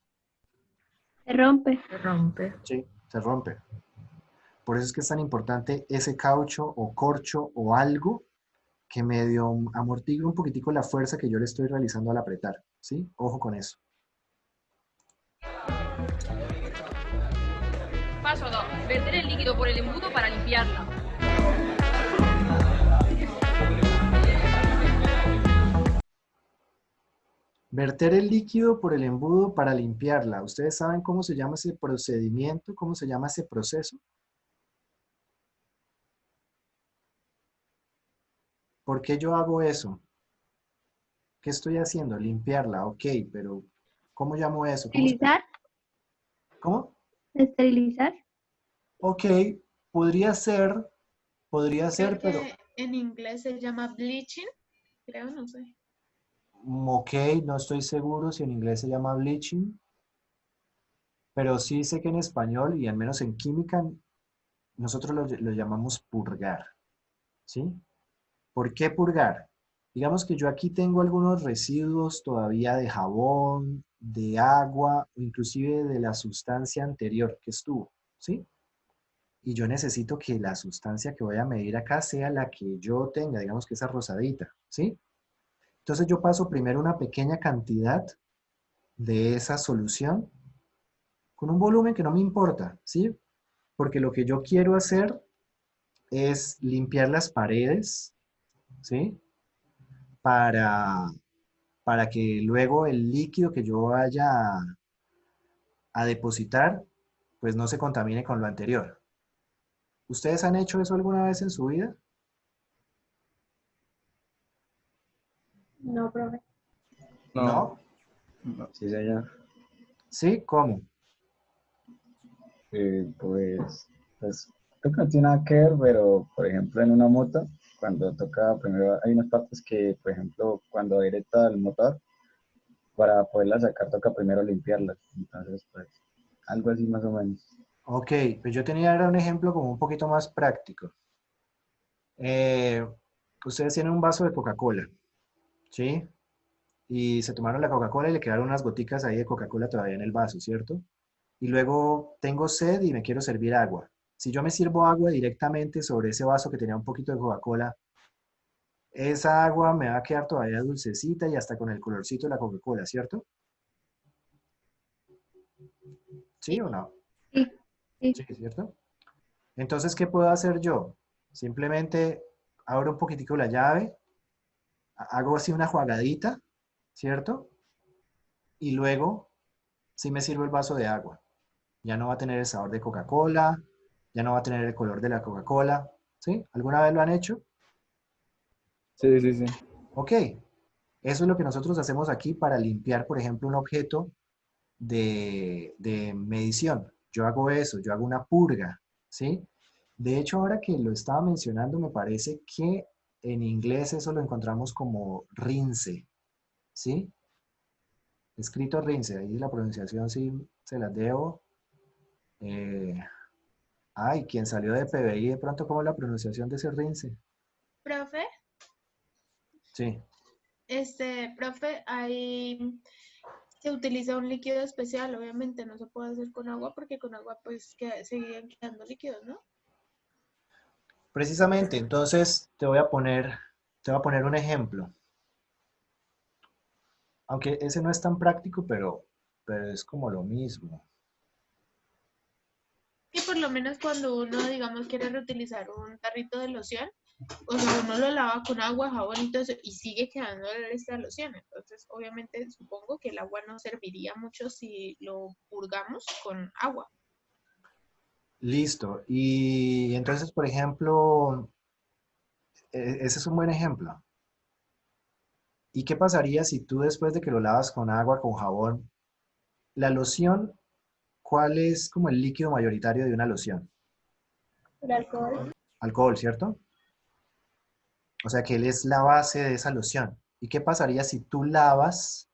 Se rompe. Se rompe. Sí, se rompe. Por eso es que es tan importante ese caucho o corcho o algo que medio amortigue un poquitico la fuerza que yo le estoy realizando al apretar, ¿sí? Ojo con eso. Paso 2. Verter el líquido por el embudo para limpiarla. Verter el líquido por el embudo para limpiarla. ¿Ustedes saben cómo se llama ese procedimiento? ¿Cómo se llama ese proceso? ¿Por qué yo hago eso? ¿Qué estoy haciendo? Limpiarla, ok, pero ¿cómo llamo eso? ¿Esterilizar? ¿Cómo? ¿Esterilizar? Ok, podría ser, Creo pero que en inglés se llama bleaching, creo, no sé. ok, no estoy seguro si en inglés se llama bleaching, pero sí sé que en español y al menos en química nosotros lo llamamos purgar, ¿sí? ¿Por qué purgar? Digamos que yo aquí tengo algunos residuos todavía de jabón, de agua, o inclusive de la sustancia anterior que estuvo, ¿sí? Y yo necesito que la sustancia que voy a medir acá sea la que yo tenga, digamos que esa rosadita, ¿sí? Entonces yo paso primero una pequeña cantidad de esa solución con un volumen que no me importa, ¿sí? Porque lo que yo quiero hacer es limpiar las paredes, ¿sí? Para, para que luego el líquido que yo vaya a depositar, pues no se contamine con lo anterior. ¿Ustedes han hecho eso alguna vez en su vida? No, profe. ¿No? Sí, señor. ¿Sí? ¿Cómo? Pues creo que no tiene nada que ver, pero por ejemplo en una moto, cuando toca primero, hay unas partes que, por ejemplo, cuando directa el motor, para poderla sacar toca primero limpiarlas. Entonces, pues, algo así más o menos. Ok, pues yo tenía ahora un ejemplo como un poquito más práctico. Ustedes tienen un vaso de Coca-Cola, ¿sí? Y se tomaron la Coca-Cola y le quedaron unas goticas ahí de Coca-Cola todavía en el vaso, ¿cierto? Y luego tengo sed y me quiero servir agua. Si yo me sirvo agua directamente sobre ese vaso que tenía un poquito de Coca-Cola, esa agua me va a quedar todavía dulcecita y hasta con el colorcito de la Coca-Cola, ¿cierto? ¿Sí o no? Sí. Sí. Sí, ¿cierto? Entonces, ¿qué puedo hacer yo? Simplemente abro un poquitico la llave, hago así una jugadita, ¿cierto? Y luego sí me sirvo el vaso de agua. Ya no va a tener el sabor de Coca-Cola, ya no va a tener el color de la Coca-Cola, ¿sí? ¿Alguna vez lo han hecho? Sí, sí, sí. Ok, eso es lo que nosotros hacemos aquí para limpiar, por ejemplo, un objeto de medición. Yo hago eso, yo hago una purga, ¿sí? De hecho, ahora que lo estaba mencionando, me parece que en inglés eso lo encontramos como rinse, ¿sí? Escrito rinse, ahí la pronunciación sí se las debo. Eh, Ay, quien salió de PBI, de pronto, ¿cómo es la pronunciación de ese rinse? Profe, Sí. profe, ahí se utiliza un líquido especial, obviamente no se puede hacer con agua porque con agua pues seguirían quedando líquidos, ¿no? Precisamente, entonces te voy a poner un ejemplo. Aunque ese no es tan práctico, pero es como lo mismo. Que por lo menos cuando uno, digamos, quiere reutilizar un tarrito de loción, o sea, uno lo lava con agua, jabón y todo eso, y sigue quedando esta loción. Entonces, obviamente, supongo que el agua no serviría mucho si lo purgamos con agua. Listo. Y entonces, por ejemplo, ese es un buen ejemplo. ¿Y qué pasaría si tú después de que lo lavas con agua, con jabón, la loción, cuál es como el líquido mayoritario de una loción? El alcohol. Alcohol, ¿cierto? O sea que él es la base de esa loción. ¿Y qué pasaría si tú lavas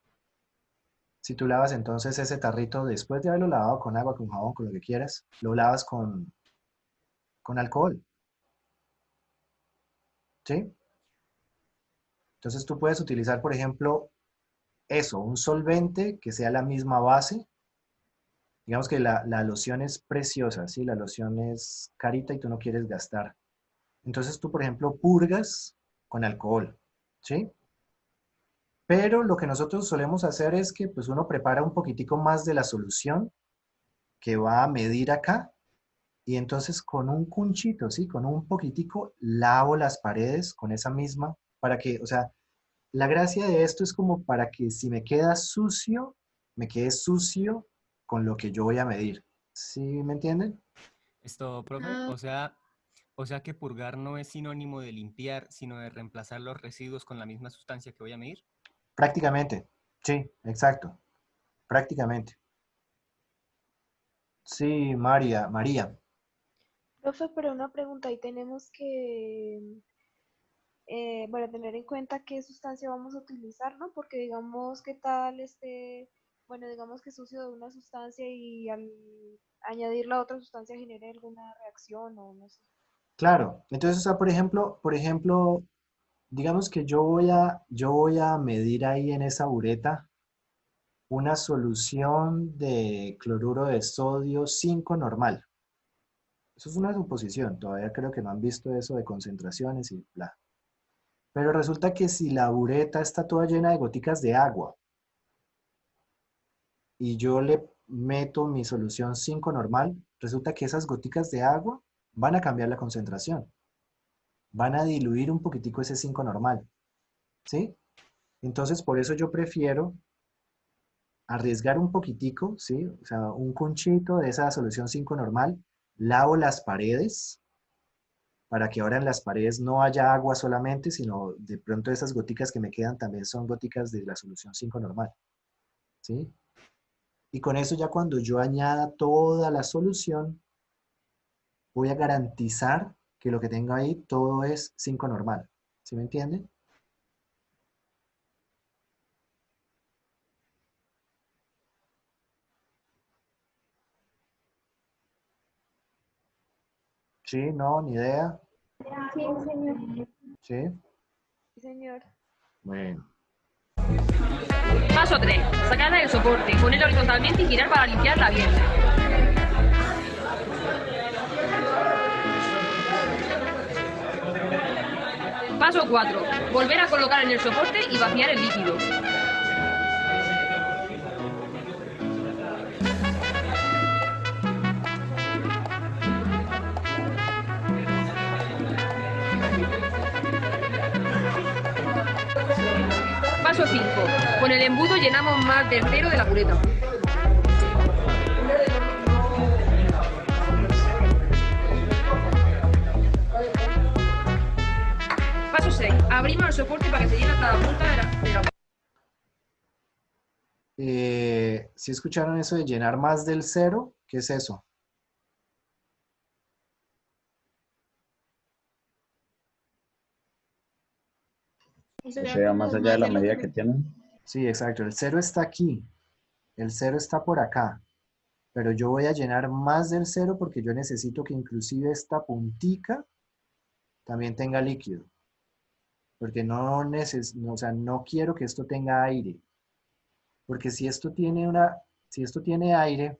entonces ese tarrito después de haberlo lavado con agua, con jabón, con lo que quieras, lo lavas con alcohol? ¿Sí? Entonces tú puedes utilizar, por ejemplo, eso, un solvente que sea la misma base. Digamos que la loción es preciosa, ¿sí? La loción es carita y tú no quieres gastar. Entonces tú, por ejemplo, purgas con alcohol, ¿sí? Pero lo que nosotros solemos hacer es que pues uno prepara un poquitico más de la solución que va a medir acá y entonces con un cunchito, ¿sí? Con un poquitico lavo las paredes con esa misma para que, o sea, la gracia de esto es como para que si me queda sucio, me quede sucio con lo que yo voy a medir. ¿Sí me entienden? Esto, profe, o sea que purgar no es sinónimo de limpiar, sino de reemplazar los residuos con la misma sustancia que voy a medir. Prácticamente. Sí, exacto. Prácticamente. Sí, María. Profe, pero una pregunta, ahí tenemos que, bueno, tener en cuenta qué sustancia vamos a utilizar, ¿no? Porque digamos, qué tal bueno, digamos que es sucio de una sustancia y al añadir la otra sustancia genere alguna reacción o no sé. Claro. Entonces, o sea, por ejemplo, digamos que yo voy a medir ahí en esa bureta una solución de cloruro de sodio 5 normal. Eso es una suposición, todavía creo que no han visto eso de concentraciones y bla. Pero resulta que si la bureta está toda llena de goticas de agua y yo le meto mi solución 5 normal, resulta que esas goticas de agua van a cambiar la concentración, van a diluir un poquitico ese 5 normal, ¿sí? Entonces, por eso yo prefiero arriesgar un poquitico, ¿sí? O sea, un conchito de esa solución 5 normal, lavo las paredes para que ahora en las paredes no haya agua solamente, sino de pronto esas goticas que me quedan también son goticas de la solución 5 normal, ¿sí? Y con eso ya cuando yo añada toda la solución, voy a garantizar que lo que tengo ahí todo es 5 normal, ¿sí me entienden? Sí, no, ni idea. Sí, señor. Sí, Sí, señor. bueno. Paso 3. Sacarla del soporte, ponerla horizontalmente y girar para limpiarla bien. Paso 4. Volver a colocar en el soporte y vaciar el líquido. Con el embudo llenamos más del cero de la pureta. Paso 6. Abrimos el soporte para que se llene hasta la punta de la... ¿Sí escucharon eso de llenar más del cero? ¿Qué es eso? O sea, más allá de la medida que tienen. Sí, exacto. El cero está aquí. El cero está por acá. Pero yo voy a llenar más del cero porque yo necesito que inclusive esta puntica también tenga líquido. Porque o sea, no quiero que esto tenga aire. Porque si esto tiene aire,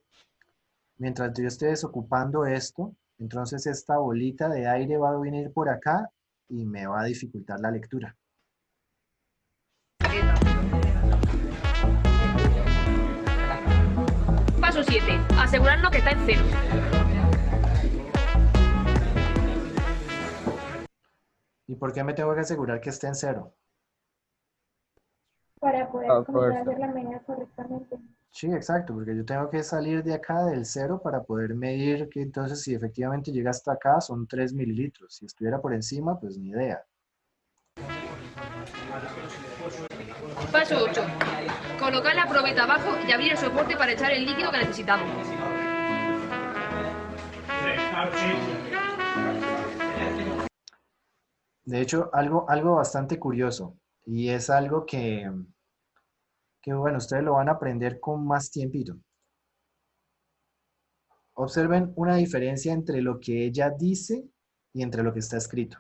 mientras yo esté desocupando esto, entonces esta bolita de aire va a venir por acá y me va a dificultar la lectura. Paso 7. Asegurarnos que está en cero. ¿Y por qué me tengo que asegurar que esté en cero? Para poder comenzar a hacer la medida correctamente. Sí, exacto, porque yo tengo que salir de acá del cero para poder medir que entonces si efectivamente llega hasta acá son 3 mililitros. Si estuviera por encima, pues ni idea. Paso 8. Colocar la probeta abajo y abrir el soporte para echar el líquido que necesitamos. De hecho, algo bastante curioso, y es algo que bueno, ustedes lo van a aprender con más tiempito. Observen una diferencia entre lo que ella dice y entre lo que está escrito.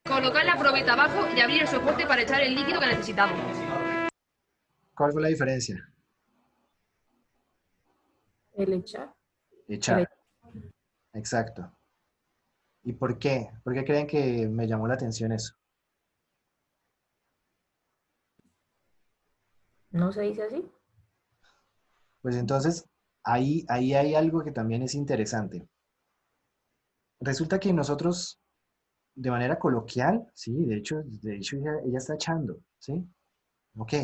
Colocar la probeta abajo y abrir el soporte para echar el líquido que necesitamos. ¿Cuál fue la diferencia? El echar. Echar. Exacto. ¿Y por qué? ¿Por qué creen que me llamó la atención eso? ¿No se dice así? Pues entonces, ahí hay algo que también es interesante. Resulta que nosotros, de manera coloquial, sí, de hecho ella está echando, ¿sí? Ok.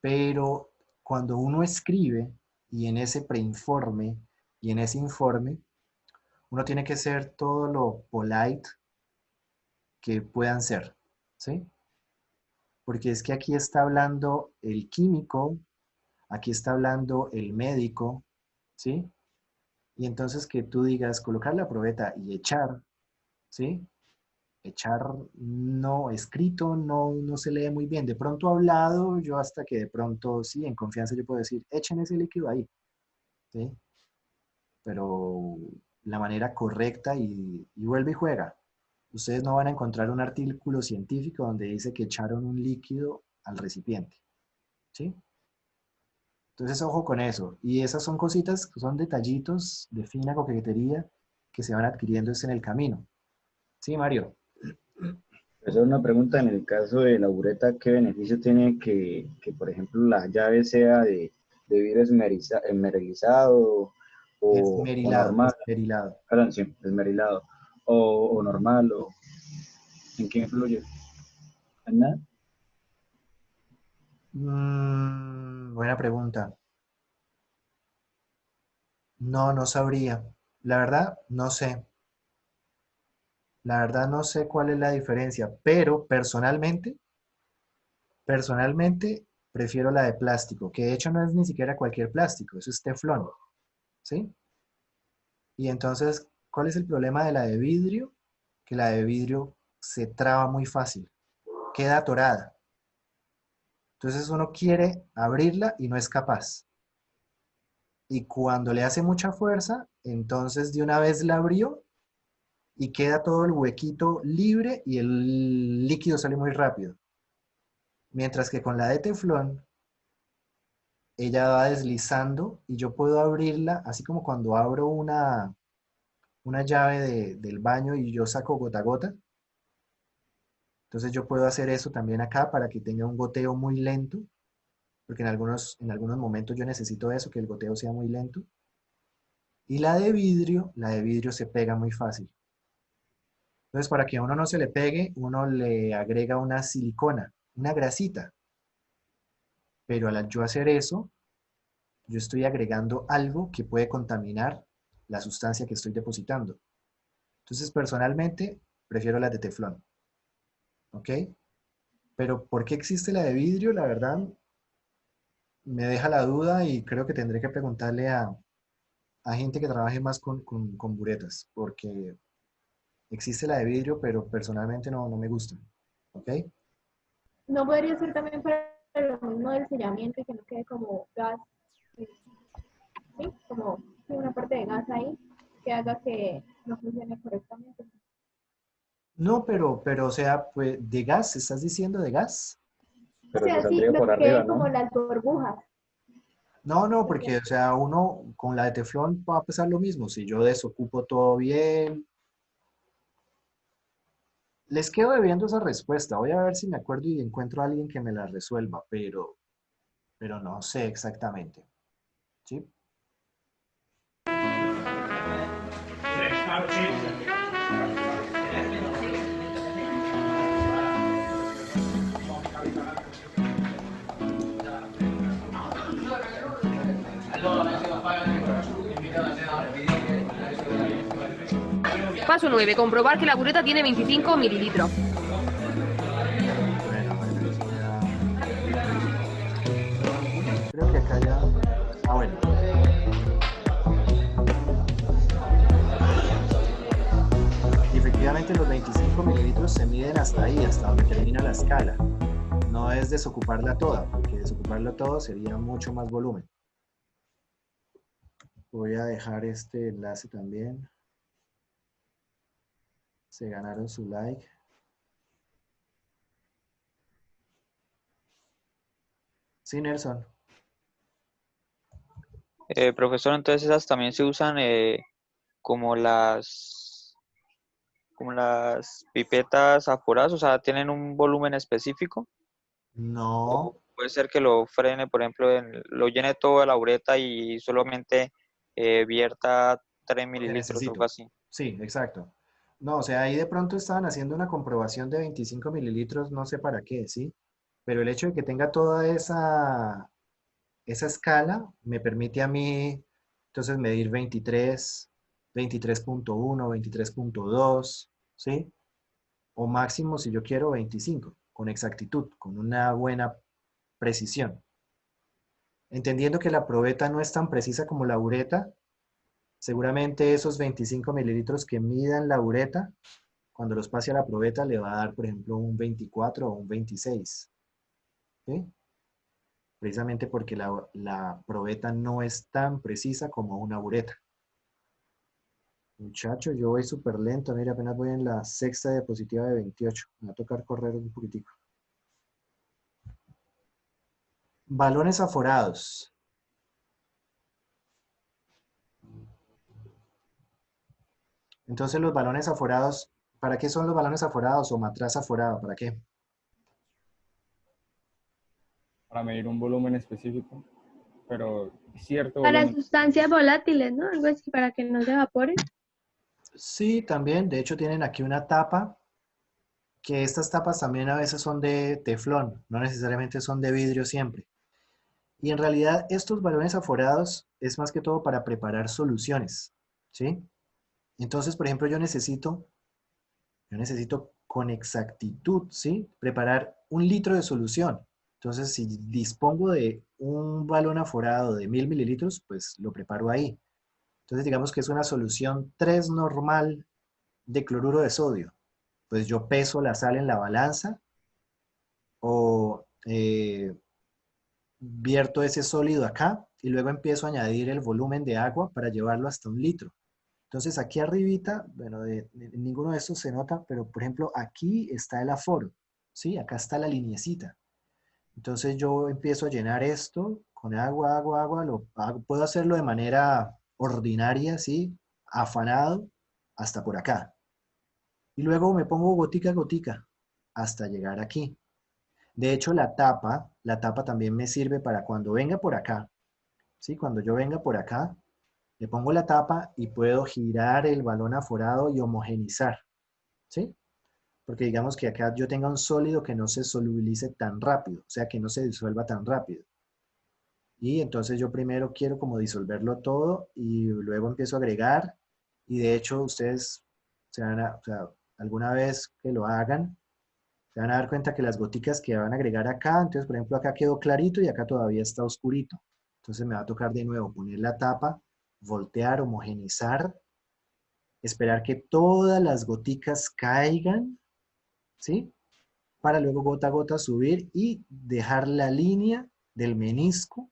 Pero cuando uno escribe, y en ese preinforme, y en ese informe, uno tiene que ser todo lo polite que puedan ser, ¿sí? Porque es que aquí está hablando el químico, aquí está hablando el médico, ¿sí? Y entonces que tú digas colocar la probeta y echar, ¿sí? Echar no escrito, no se lee muy bien. De pronto hablado, yo hasta que de pronto, sí, en confianza yo puedo decir, echen ese líquido ahí, ¿sí? Pero la manera correcta y vuelve y juega. Ustedes no van a encontrar un artículo científico donde dice que echaron un líquido al recipiente, ¿sí? Entonces, ojo con eso. Y esas son cositas, son detallitos de fina coquetería que se van adquiriendo en el camino. Sí, Mario. Esa es una pregunta. En el caso de la bureta, ¿qué beneficio tiene que por ejemplo, la llave sea de vidrio esmerilizado o normal? Esmerilado. Perdón, sí, esmerilado. O normal, o ¿en qué influye? ¿En nada? Buena pregunta. No sabría. La verdad, no sé. La verdad no sé cuál es la diferencia, pero personalmente prefiero la de plástico, que de hecho no es ni siquiera cualquier plástico, eso es teflón, ¿sí? Y entonces, ¿cuál es el problema de la de vidrio? Que la de vidrio se traba muy fácil, queda atorada. Entonces uno quiere abrirla y no es capaz. Y cuando le hace mucha fuerza, entonces de una vez la abrió y queda todo el huequito libre y el líquido sale muy rápido. Mientras que con la de teflón, ella va deslizando y yo puedo abrirla, así como cuando abro una llave del baño y yo saco gota a gota. Entonces yo puedo hacer eso también acá para que tenga un goteo muy lento, porque en algunos momentos yo necesito eso, que el goteo sea muy lento. Y la de vidrio se pega muy fácil. Entonces, para que a uno no se le pegue, uno le agrega una silicona, una grasita. Pero al yo hacer eso, yo estoy agregando algo que puede contaminar la sustancia que estoy depositando. Entonces, personalmente, prefiero la de teflón. ¿Ok? Pero ¿por qué existe la de vidrio? La verdad, me deja la duda y creo que tendré que preguntarle a gente que trabaje más con buretas, porque existe la de vidrio, pero personalmente no me gusta. ¿Ok? No podría ser también para lo mismo del sellamiento y que no quede como gas, ¿sí? Como sí, una parte de gas ahí que haga que no funcione correctamente. No, pero, o sea, pues, ¿de gas? ¿Estás diciendo de gas? O sea, sí, lo que quede como las burbujas. No, porque, o sea, uno con la de teflón va a pasar lo mismo. Si yo desocupo todo bien. Les quedo debiendo esa respuesta. Voy a ver si me acuerdo y encuentro a alguien que me la resuelva, pero no sé exactamente. ¿Sí? Paso 9. Comprobar que la bureta tiene 25 mililitros. Creo que acá ya... Ah, bueno. Y efectivamente los 25 mililitros se miden hasta ahí, hasta donde termina la escala. No es desocuparla toda, porque desocuparla todo sería mucho más volumen. Voy a dejar este enlace también. Se ganaron su like. Sí, Nelson. Profesor, entonces esas también se usan como las pipetas aforadas, o sea, tienen un volumen específico. No. Puede ser que lo frene, por ejemplo, lo llene toda la bureta y solamente vierta 3 Lo que mililitros o algo necesito. así. Sí, exacto. No, o sea, ahí de pronto estaban haciendo una comprobación de 25 mililitros, no sé para qué, ¿sí? Pero el hecho de que tenga toda esa escala me permite a mí, entonces, medir 23, 23.1, 23.2, ¿sí? O máximo, si yo quiero, 25, con exactitud, con una buena precisión. Entendiendo que la probeta no es tan precisa como la bureta, seguramente esos 25 mililitros que midan la bureta, cuando los pase a la probeta le va a dar, por ejemplo, un 24 o un 26. ¿Sí? Precisamente porque la probeta no es tan precisa como una bureta. Muchacho, yo voy súper lento. Mira, apenas voy en la sexta diapositiva de 28. Me va a tocar correr un poquitico. Balones aforados. Entonces los balones aforados, ¿para qué son los balones aforados o matraz aforado? ¿Para qué? Para medir un volumen específico, pero cierto Para volumen. sustancias volátiles, ¿no? Algo así, para que no se evaporen. Sí, también. De hecho, tienen aquí una tapa, que estas tapas también a veces son de teflón, no necesariamente son de vidrio siempre. Y en realidad estos balones aforados es más que todo para preparar soluciones, ¿sí? Entonces, por ejemplo, yo necesito con exactitud, ¿sí? Preparar 1 litro de solución. Entonces, si dispongo de un balón aforado de 1000 mililitros, pues lo preparo ahí. Entonces, digamos que es una solución 3 normal de cloruro de sodio. Pues yo peso la sal en la balanza o vierto ese sólido acá y luego empiezo a añadir el volumen de agua para llevarlo hasta 1 litro. Entonces aquí arribita, bueno, ninguno de estos se nota, pero por ejemplo aquí está el aforo, ¿sí? Acá está la liniecita. Entonces yo empiezo a llenar esto con agua, agua, agua, puedo hacerlo de manera ordinaria, ¿sí? Afanado, hasta por acá. Y luego me pongo gotica a gotica hasta llegar aquí. De hecho, la tapa también me sirve para cuando venga por acá, ¿sí? Cuando yo venga por acá, Le pongo la tapa y puedo girar el balón aforado y homogenizar, ¿sí? Porque digamos que acá yo tenga un sólido que no se solubilice tan rápido, o sea, que no se disuelva tan rápido. Y entonces yo primero quiero como disolverlo todo y luego empiezo a agregar. Y de hecho ustedes o sea, alguna vez que lo hagan, se van a dar cuenta que las goticas que van a agregar acá, entonces por ejemplo acá quedó clarito y acá todavía está oscurito. Entonces me va a tocar de nuevo poner la tapa, voltear, homogenizar, esperar que todas las goticas caigan, ¿sí? Para luego gota a gota subir y dejar la línea del menisco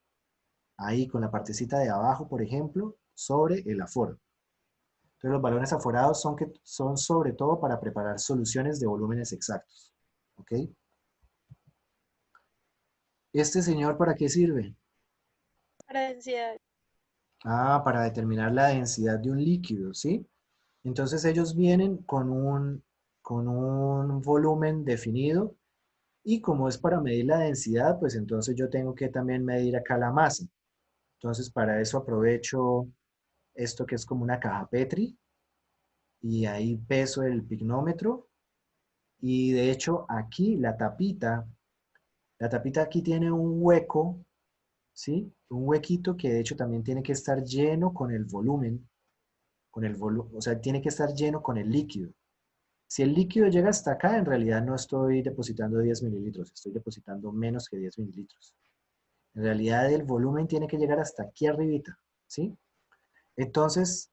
ahí con la partecita de abajo, por ejemplo, sobre el aforo. Entonces los balones aforados son sobre todo para preparar soluciones de volúmenes exactos. ¿Ok? ¿Este señor para qué sirve? Para densidad. Ah, para determinar la densidad de un líquido, ¿sí? Entonces ellos vienen con un volumen definido y como es para medir la densidad, pues entonces yo tengo que también medir acá la masa. Entonces para eso aprovecho esto que es como una caja Petri y ahí peso el pignómetro y de hecho aquí la tapita aquí tiene un hueco, ¿sí? Un huequito que de hecho también tiene que estar lleno con el volumen, o sea, tiene que estar lleno con el líquido. Si el líquido llega hasta acá, en realidad no estoy depositando 10 mililitros, estoy depositando menos que 10 mililitros. En realidad el volumen tiene que llegar hasta aquí arribita, ¿sí? Entonces,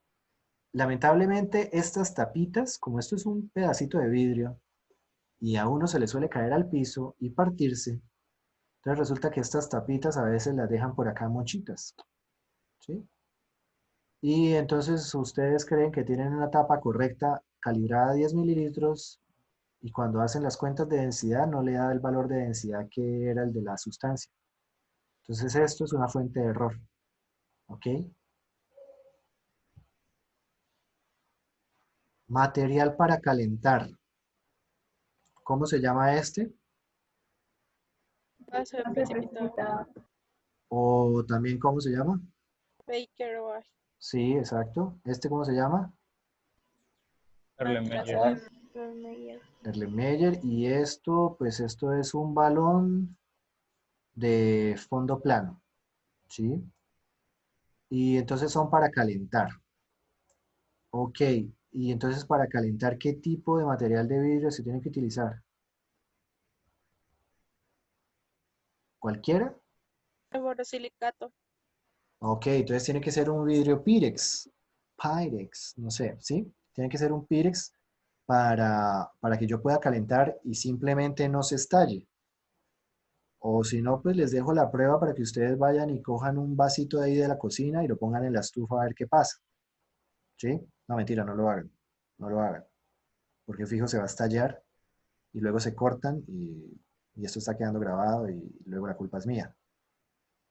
lamentablemente estas tapitas, como esto es un pedacito de vidrio y a uno se le suele caer al piso y partirse, entonces resulta que estas tapitas a veces las dejan por acá mochitas, ¿sí? Y entonces ustedes creen que tienen una tapa correcta, calibrada a 10 mililitros, y cuando hacen las cuentas de densidad no le da el valor de densidad que era el de la sustancia. Entonces esto es una fuente de error, ¿ok? Material para calentar. ¿Cómo se llama este? Vaso de precipitado. O también, ¿cómo se llama? Baker o Sí, exacto. ¿Este cómo se llama? Erlenmeyer. Y esto, pues esto es un balón de fondo plano, ¿sí? Y entonces son para calentar. Ok, y entonces para calentar, ¿qué tipo de material de vidrio se tiene que utilizar? ¿Cualquiera? borosilicato. Ok, entonces tiene que ser un vidrio Pyrex, no sé, ¿sí? Tiene que ser un Pyrex para que yo pueda calentar y simplemente no se estalle. O si no, pues les dejo la prueba para que ustedes vayan y cojan un vasito de ahí de la cocina y lo pongan en la estufa a ver qué pasa. ¿Sí? No, mentira, no lo hagan. No lo hagan. Porque fijo se va a estallar y luego se cortan y esto está quedando grabado y luego la culpa es mía.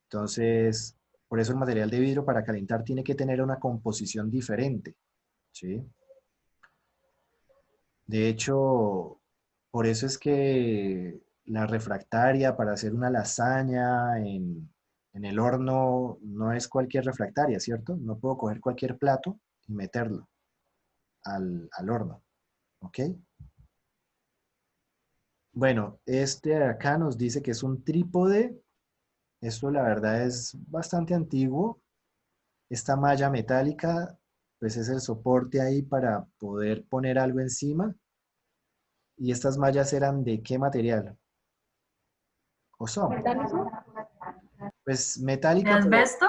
Entonces, por eso el material de vidrio para calentar tiene que tener una composición diferente. ¿Sí? De hecho, por eso es que la refractaria para hacer una lasaña en el horno no es cualquier refractaria, ¿cierto? No puedo coger cualquier plato y meterlo al horno, ¿ok? Bueno, este de acá nos dice que es un trípode. Esto la verdad es bastante antiguo. Esta malla metálica, pues es el soporte ahí para poder poner algo encima. ¿Y estas mallas eran de qué material? ¿O son? Pues metálico, ¿De asbesto?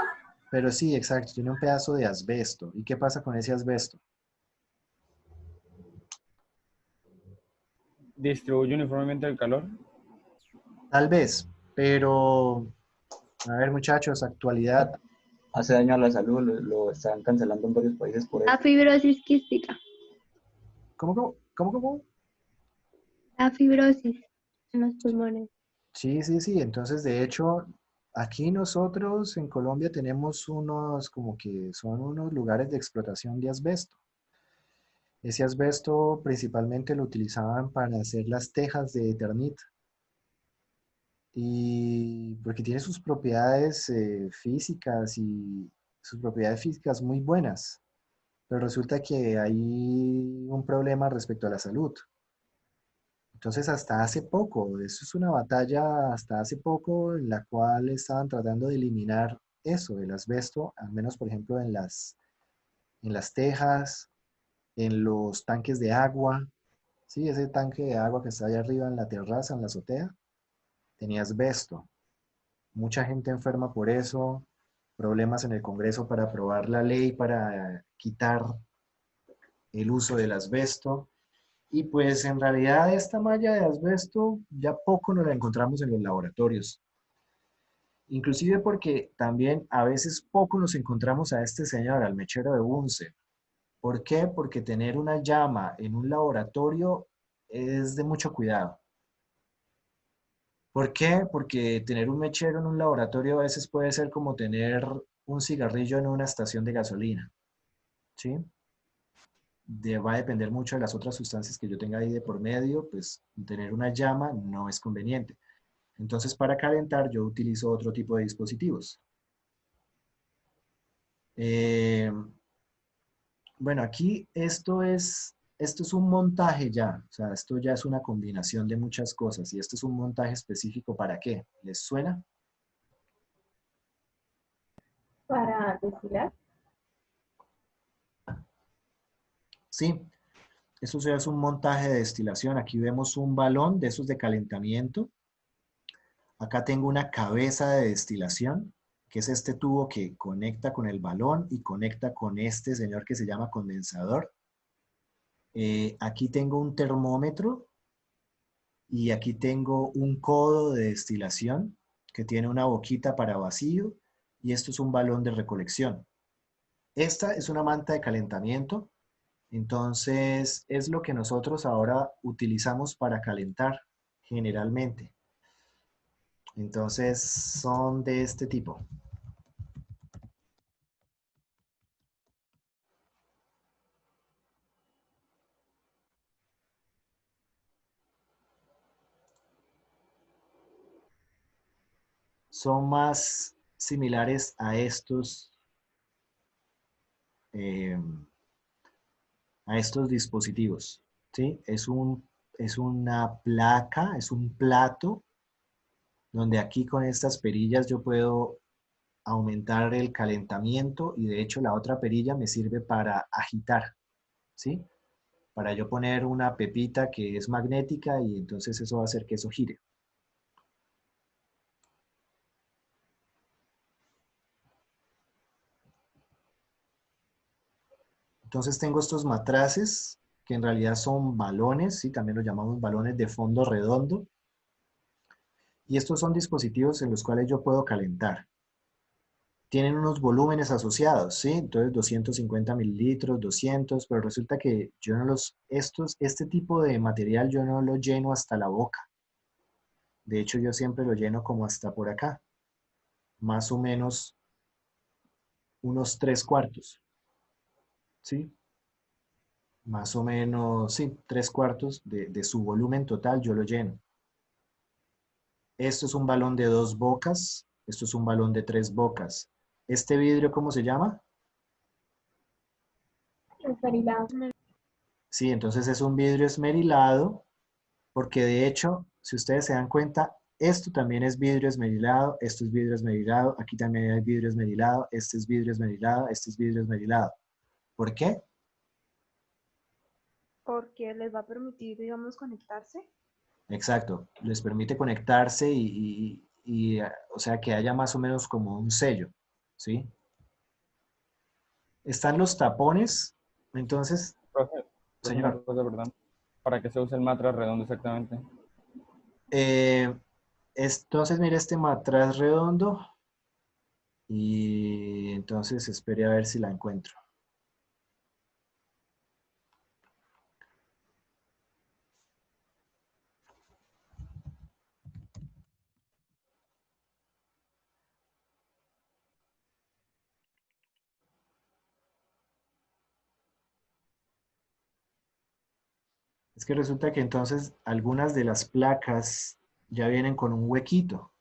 pero sí, exacto, tiene un pedazo de asbesto. ¿Y qué pasa con ese asbesto? ¿Distribuye uniformemente el calor? Tal vez, pero a ver muchachos, actualidad. Hace daño a la salud, lo están cancelando en varios países por eso. La fibrosis quística. ¿Cómo? La fibrosis en los pulmones. Sí. Entonces, de hecho, aquí nosotros en Colombia tenemos unos, como que son unos lugares de explotación de asbesto. Ese asbesto principalmente lo utilizaban para hacer las tejas de Eternit. Y porque tiene sus propiedades físicas y sus propiedades físicas muy buenas, pero resulta que hay un problema respecto a la salud. Entonces, hasta hace poco, eso es una batalla hasta hace poco en la cual estaban tratando de eliminar eso, el asbesto, al menos, por ejemplo, en las tejas, en los tanques de agua. Sí, ese tanque de agua que está allá arriba en la terraza, en la azotea, tenía asbesto. Mucha gente enferma por eso, problemas en el Congreso para aprobar la ley para quitar el uso del asbesto. Y pues en realidad esta malla de asbesto ya poco nos la encontramos en los laboratorios. Inclusive porque también a veces poco nos encontramos a este señor, al mechero de Bunsen. ¿Por qué? Porque tener una llama en un laboratorio es de mucho cuidado. ¿Por qué? Porque tener un mechero en un laboratorio a veces puede ser como tener un cigarrillo en una estación de gasolina. ¿Sí? Va a depender mucho de las otras sustancias que yo tenga ahí de por medio, pues tener una llama no es conveniente. Entonces, para calentar yo utilizo otro tipo de dispositivos. Bueno, aquí esto es un montaje ya, o sea, esto ya es una combinación de muchas cosas y esto es un montaje específico ¿para qué? ¿Les suena? Para destilar. Sí, eso ya es un montaje de destilación. Aquí vemos un balón de esos de calentamiento. Acá tengo una cabeza de destilación, que es este tubo que conecta con el balón y conecta con este señor que se llama condensador. Aquí tengo un termómetro y aquí tengo un codo de destilación que tiene una boquita para vacío y esto es un balón de recolección. Esta es una manta de calentamiento, entonces es lo que nosotros ahora utilizamos para calentar generalmente. Entonces son de este tipo. Son más similares a estos dispositivos, ¿sí? Es una placa, es un plato, donde aquí con estas perillas yo puedo aumentar el calentamiento y de hecho la otra perilla me sirve para agitar, ¿sí? Para yo poner una pepita que es magnética y entonces eso va a hacer que eso gire. Entonces tengo estos matraces que en realidad son balones, ¿sí? También los llamamos balones de fondo redondo. Y estos son dispositivos en los cuales yo puedo calentar. Tienen unos volúmenes asociados, ¿sí? Entonces 250 mililitros, 200, pero resulta que yo no este tipo de material yo no lo lleno hasta la boca. De hecho, yo siempre lo lleno como hasta por acá. Más o menos unos 3/4. ¿Sí? Más o menos, sí, 3/4 de su volumen total yo lo lleno. Esto es un balón de 2 bocas, esto es un balón de 3 bocas. ¿Este vidrio cómo se llama? Esmerilado. Sí, entonces es un vidrio esmerilado, porque de hecho, si ustedes se dan cuenta, esto también es vidrio esmerilado, esto es vidrio esmerilado, aquí también hay vidrio esmerilado, este es vidrio esmerilado, este es vidrio esmerilado. ¿Por qué? Porque les va a permitir, digamos, conectarse. Exacto, les permite conectarse o sea, que haya más o menos como un sello, ¿sí? Están los tapones, entonces, Profe, una señor. cosa, perdón. ¿Para qué se usa el matraz redondo exactamente? Entonces, mire este matraz redondo y entonces espere a ver si la encuentro. Es que resulta que entonces algunas de las placas ya vienen con un huequito.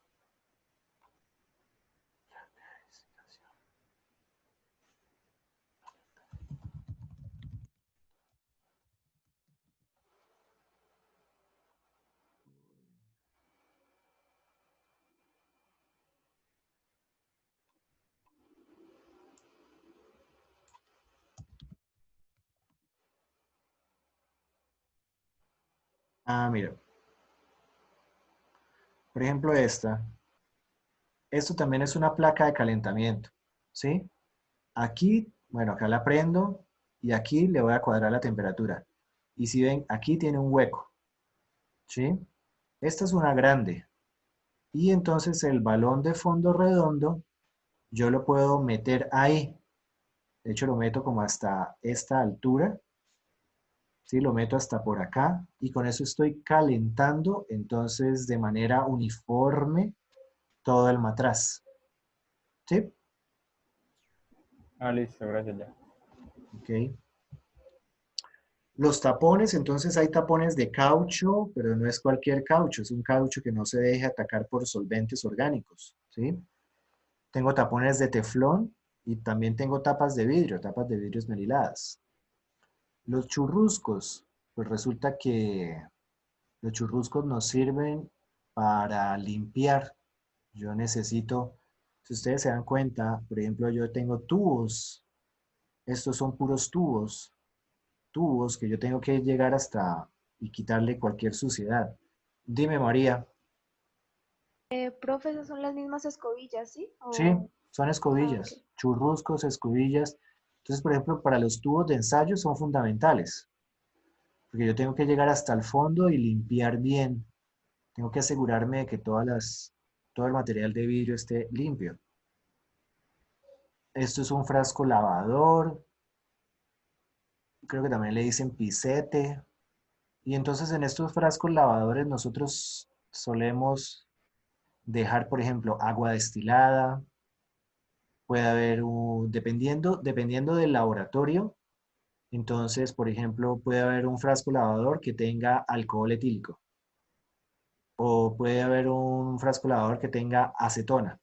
Ah, mira. Por ejemplo, esto también es una placa de calentamiento, ¿sí? Aquí, bueno, acá la prendo y aquí le voy a cuadrar la temperatura. Y si ven, aquí tiene un hueco, ¿sí? Esta es una grande. Y entonces el balón de fondo redondo, yo lo puedo meter ahí. De hecho, lo meto como hasta esta altura, ¿sí? Lo meto hasta por acá y con eso estoy calentando entonces de manera uniforme todo el matraz, ¿sí? Ah, listo, gracias ya. Ok. Los tapones, entonces hay tapones de caucho, pero no es cualquier caucho, es un caucho que no se deje atacar por solventes orgánicos, ¿sí? Tengo tapones de teflón y también tengo tapas de vidrio esmeriladas. Los churruscos, pues resulta que los churruscos nos sirven para limpiar. Yo necesito, si ustedes se dan cuenta, por ejemplo, yo tengo tubos, estos son puros tubos que yo tengo que llegar hasta y quitarle cualquier suciedad. Dime, María. Profe, esas son las mismas escobillas, ¿sí? Sí, O... son Ah, ok. escobillas, churruscos, escobillas. Entonces, por ejemplo, para los tubos de ensayo son fundamentales, porque yo tengo que llegar hasta el fondo y limpiar bien. Tengo que asegurarme de que todo el material de vidrio esté limpio. Esto es un frasco lavador, creo que también le dicen pisete. Y entonces en estos frascos lavadores nosotros solemos dejar, por ejemplo, agua destilada. Puede haber, dependiendo del laboratorio, entonces, por ejemplo, puede haber un frasco lavador que tenga alcohol etílico. O puede haber un frasco lavador que tenga acetona.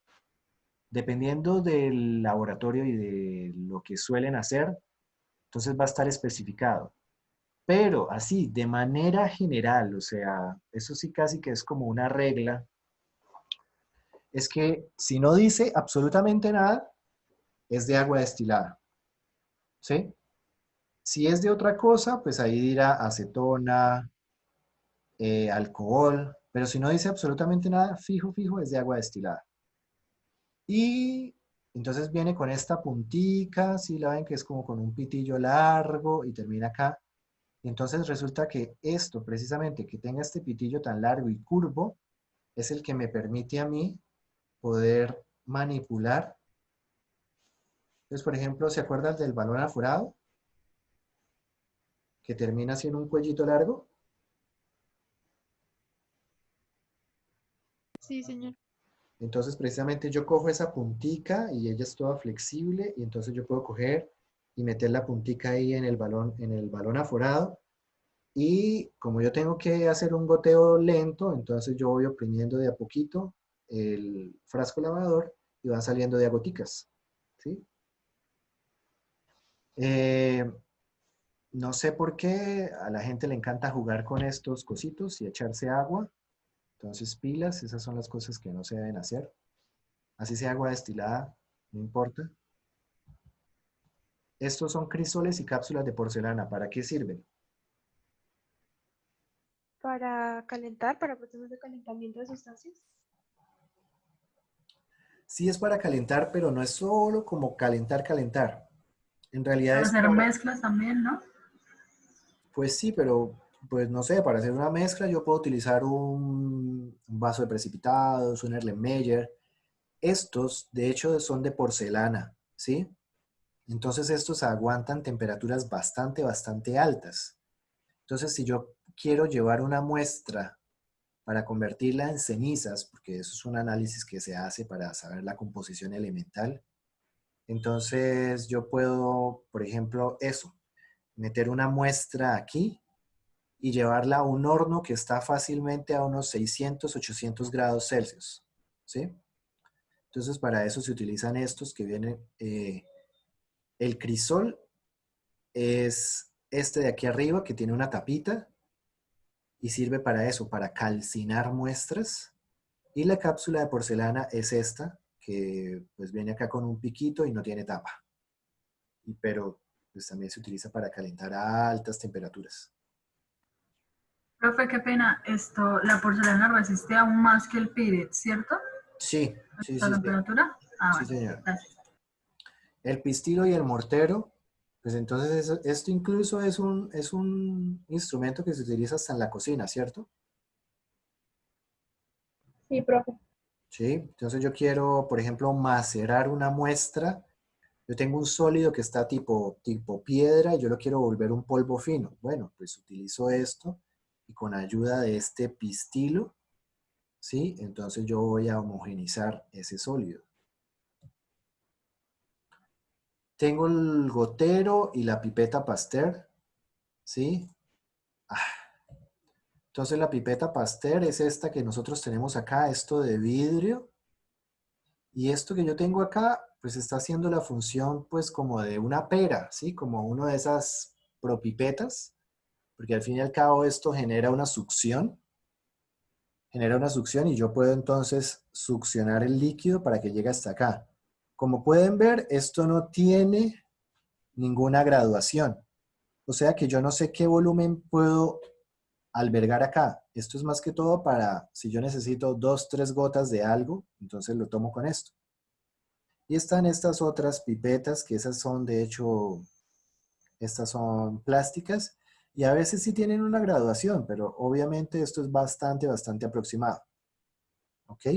Dependiendo del laboratorio y de lo que suelen hacer, entonces va a estar especificado. Pero así, de manera general, o sea, eso sí casi que es como una regla, es que si no dice absolutamente nada, es de agua destilada, ¿sí? Si es de otra cosa, pues ahí dirá acetona, alcohol, pero si no dice absolutamente nada, fijo, es de agua destilada. Y entonces viene con esta puntica, si la ven que es como con un pitillo largo y termina acá. Y entonces resulta que esto, precisamente, que tenga este pitillo tan largo y curvo, es el que me permite a mí poder manipular. Entonces, por ejemplo, ¿se acuerdan del balón aforado? Que termina siendo un cuellito largo. Sí, señor. Entonces, precisamente yo cojo esa puntica y ella es toda flexible y entonces yo puedo coger y meter la puntica ahí en el balón aforado. Y como yo tengo que hacer un goteo lento, entonces yo voy oprimiendo de a poquito el frasco lavador y van saliendo de a goticas, ¿sí? Eh, no sé por qué a la gente le encanta jugar con estos cositos y echarse agua. Entonces pilas, esas son las cosas que no se deben hacer. Así sea agua destilada, no importa. Estos son crisoles y cápsulas de porcelana. ¿Para qué sirven? Para calentar, para procesos de calentamiento de sustancias. Sí es para calentar, pero no es solo como calentar. En realidad Para es hacer para, mezclas también, ¿no? pues sí, pero pues no sé, para hacer una mezcla yo puedo utilizar un vaso de precipitados, un Erlenmeyer. Estos, de hecho, son de porcelana, ¿sí? Entonces estos aguantan temperaturas bastante altas. Entonces, si yo quiero llevar una muestra para convertirla en cenizas, porque eso es un análisis que se hace para saber la composición elemental, entonces yo puedo, por ejemplo, meter una muestra aquí y llevarla a un horno que está fácilmente a unos 600, 800 grados Celsius, ¿sí? Entonces, para eso se utilizan estos que vienen, el crisol es este de aquí arriba que tiene una tapita y sirve para eso, para calcinar muestras. Y la cápsula de porcelana es esta, que pues viene acá con un piquito y no tiene tapa. Pero pues también se utiliza para calentar a altas temperaturas. Profe, qué pena, la porcelana resiste aún más que el Pirex, ¿cierto? Sí, sí, ¿La sí, temperatura? Ah, sí, bueno, señor. gracias. El pistilo y el mortero, pues entonces esto incluso es un instrumento que se utiliza hasta en la cocina, ¿cierto? Sí, profe. Sí, entonces yo quiero, por ejemplo, macerar una muestra. Yo tengo un sólido que está tipo piedra y yo lo quiero volver un polvo fino. Bueno, pues utilizo esto y con ayuda de este pistilo, ¿sí? Entonces yo voy a homogenizar ese sólido. Tengo el gotero y la pipeta Pasteur, ¿sí? Entonces la pipeta Pasteur es esta que nosotros tenemos acá, esto de vidrio. Y esto que yo tengo acá, pues está haciendo la función pues como de una pera, ¿sí? Como una de esas propipetas, porque al fin y al cabo esto genera una succión y yo puedo entonces succionar el líquido para que llegue hasta acá. Como pueden ver, esto no tiene ninguna graduación. O sea que yo no sé qué volumen puedo albergar acá. Esto es más que todo para, si yo necesito 2, 3 gotas de algo, entonces lo tomo con esto. Y están estas otras pipetas, que esas son, de hecho, estas son plásticas, y a veces sí tienen una graduación, pero obviamente esto es bastante aproximado. ¿Ok?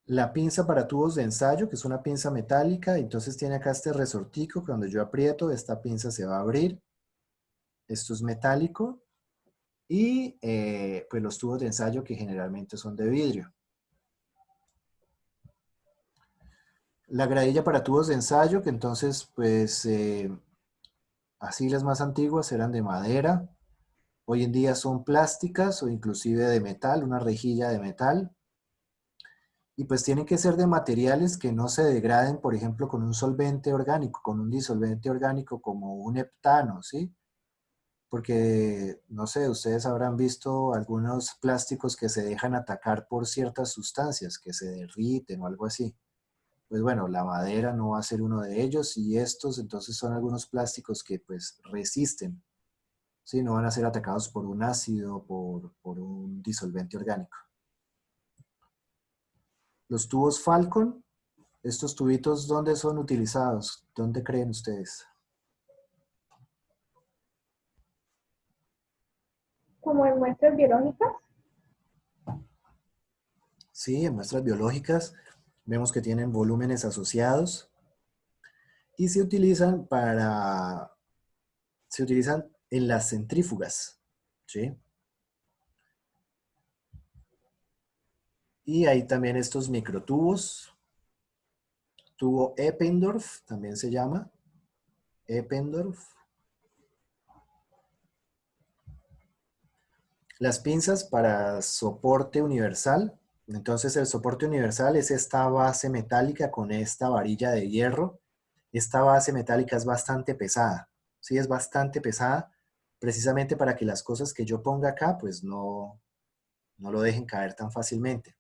La pinza para tubos de ensayo, que es una pinza metálica, entonces tiene acá este resortico, que cuando yo aprieto, esta pinza se va a abrir. Esto es metálico. Y pues los tubos de ensayo que generalmente son de vidrio. La gradilla para tubos de ensayo, que entonces pues así las más antiguas eran de madera. Hoy en día son plásticas o inclusive de metal, una rejilla de metal. Y pues tienen que ser de materiales que no se degraden, por ejemplo, con un solvente orgánico, con un disolvente orgánico como un heptano, ¿sí? Porque, no sé, ustedes habrán visto algunos plásticos que se dejan atacar por ciertas sustancias, que se derriten o algo así. Pues bueno, la madera no va a ser uno de ellos y estos entonces son algunos plásticos que pues resisten, ¿sí? No van a ser atacados por un ácido, por un disolvente orgánico. Los tubos Falcon, estos tubitos, ¿dónde son utilizados? ¿Dónde creen ustedes? Como en muestras biológicas. Sí, en muestras biológicas vemos que tienen volúmenes asociados y se utilizan en las centrífugas, ¿sí? Y hay también estos microtubos, tubo Eppendorf también se llama, Eppendorf. Las pinzas para soporte universal. Entonces el soporte universal es esta base metálica con esta varilla de hierro. Esta base metálica es bastante pesada. Sí, es bastante pesada, precisamente para que las cosas que yo ponga acá, pues no lo dejen caer tan fácilmente.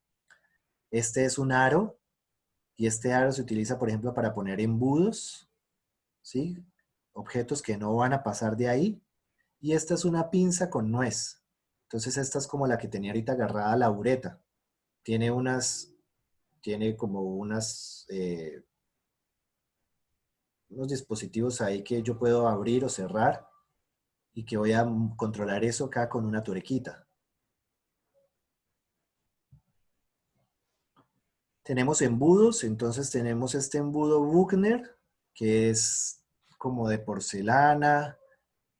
Este es un aro, y este aro se utiliza, por ejemplo, para poner embudos, ¿sí? Objetos que no van a pasar de ahí. Y esta es una pinza con nuez. Entonces esta es como la que tenía ahorita agarrada la bureta. Tiene como unos dispositivos ahí que yo puedo abrir o cerrar y que voy a controlar eso acá con una tuerquita. Tenemos embudos, entonces tenemos este embudo Buchner, que es como de porcelana,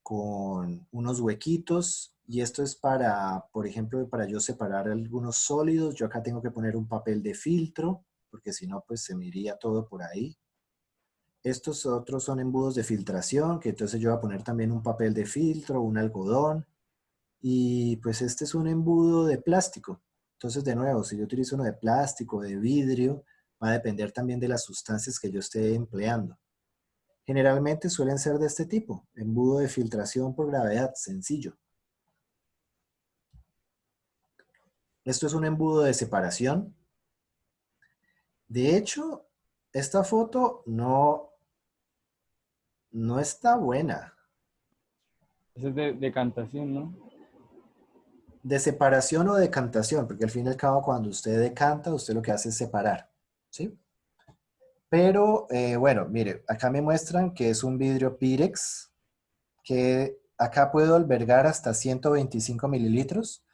con unos huequitos, y esto es para, por ejemplo, para yo separar algunos sólidos. Yo acá tengo que poner un papel de filtro, porque si no, pues se me iría todo por ahí. Estos otros son embudos de filtración, que entonces yo voy a poner también un papel de filtro, un algodón, y pues este es un embudo de plástico. Entonces, de nuevo, si yo utilizo uno de plástico, de vidrio, va a depender también de las sustancias que yo esté empleando. Generalmente suelen ser de este tipo, embudo de filtración por gravedad, sencillo. Esto es un embudo de separación. De hecho, esta foto no está buena. Eso es de decantación, ¿no? De separación o decantación, porque al fin y al cabo cuando usted decanta, usted lo que hace es separar, ¿sí? Pero, bueno, mire, acá me muestran que es un vidrio Pyrex, que acá puedo albergar hasta 125 mililitros,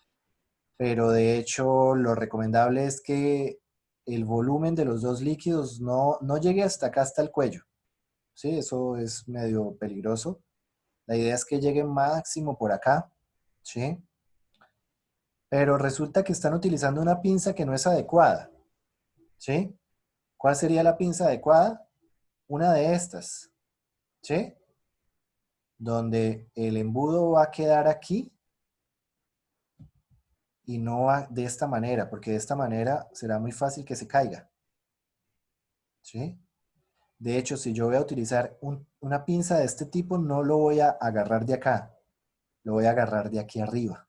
pero de hecho lo recomendable es que el volumen de los dos líquidos no llegue hasta acá, hasta el cuello, ¿sí? Eso es medio peligroso. La idea es que llegue máximo por acá, ¿sí? Pero resulta que están utilizando una pinza que no es adecuada, ¿sí? ¿Cuál sería la pinza adecuada? Una de estas, ¿sí? Donde el embudo va a quedar aquí y no va de esta manera, porque de esta manera será muy fácil que se caiga, ¿sí? De hecho, si yo voy a utilizar una pinza de este tipo, no lo voy a agarrar de acá, lo voy a agarrar de aquí arriba,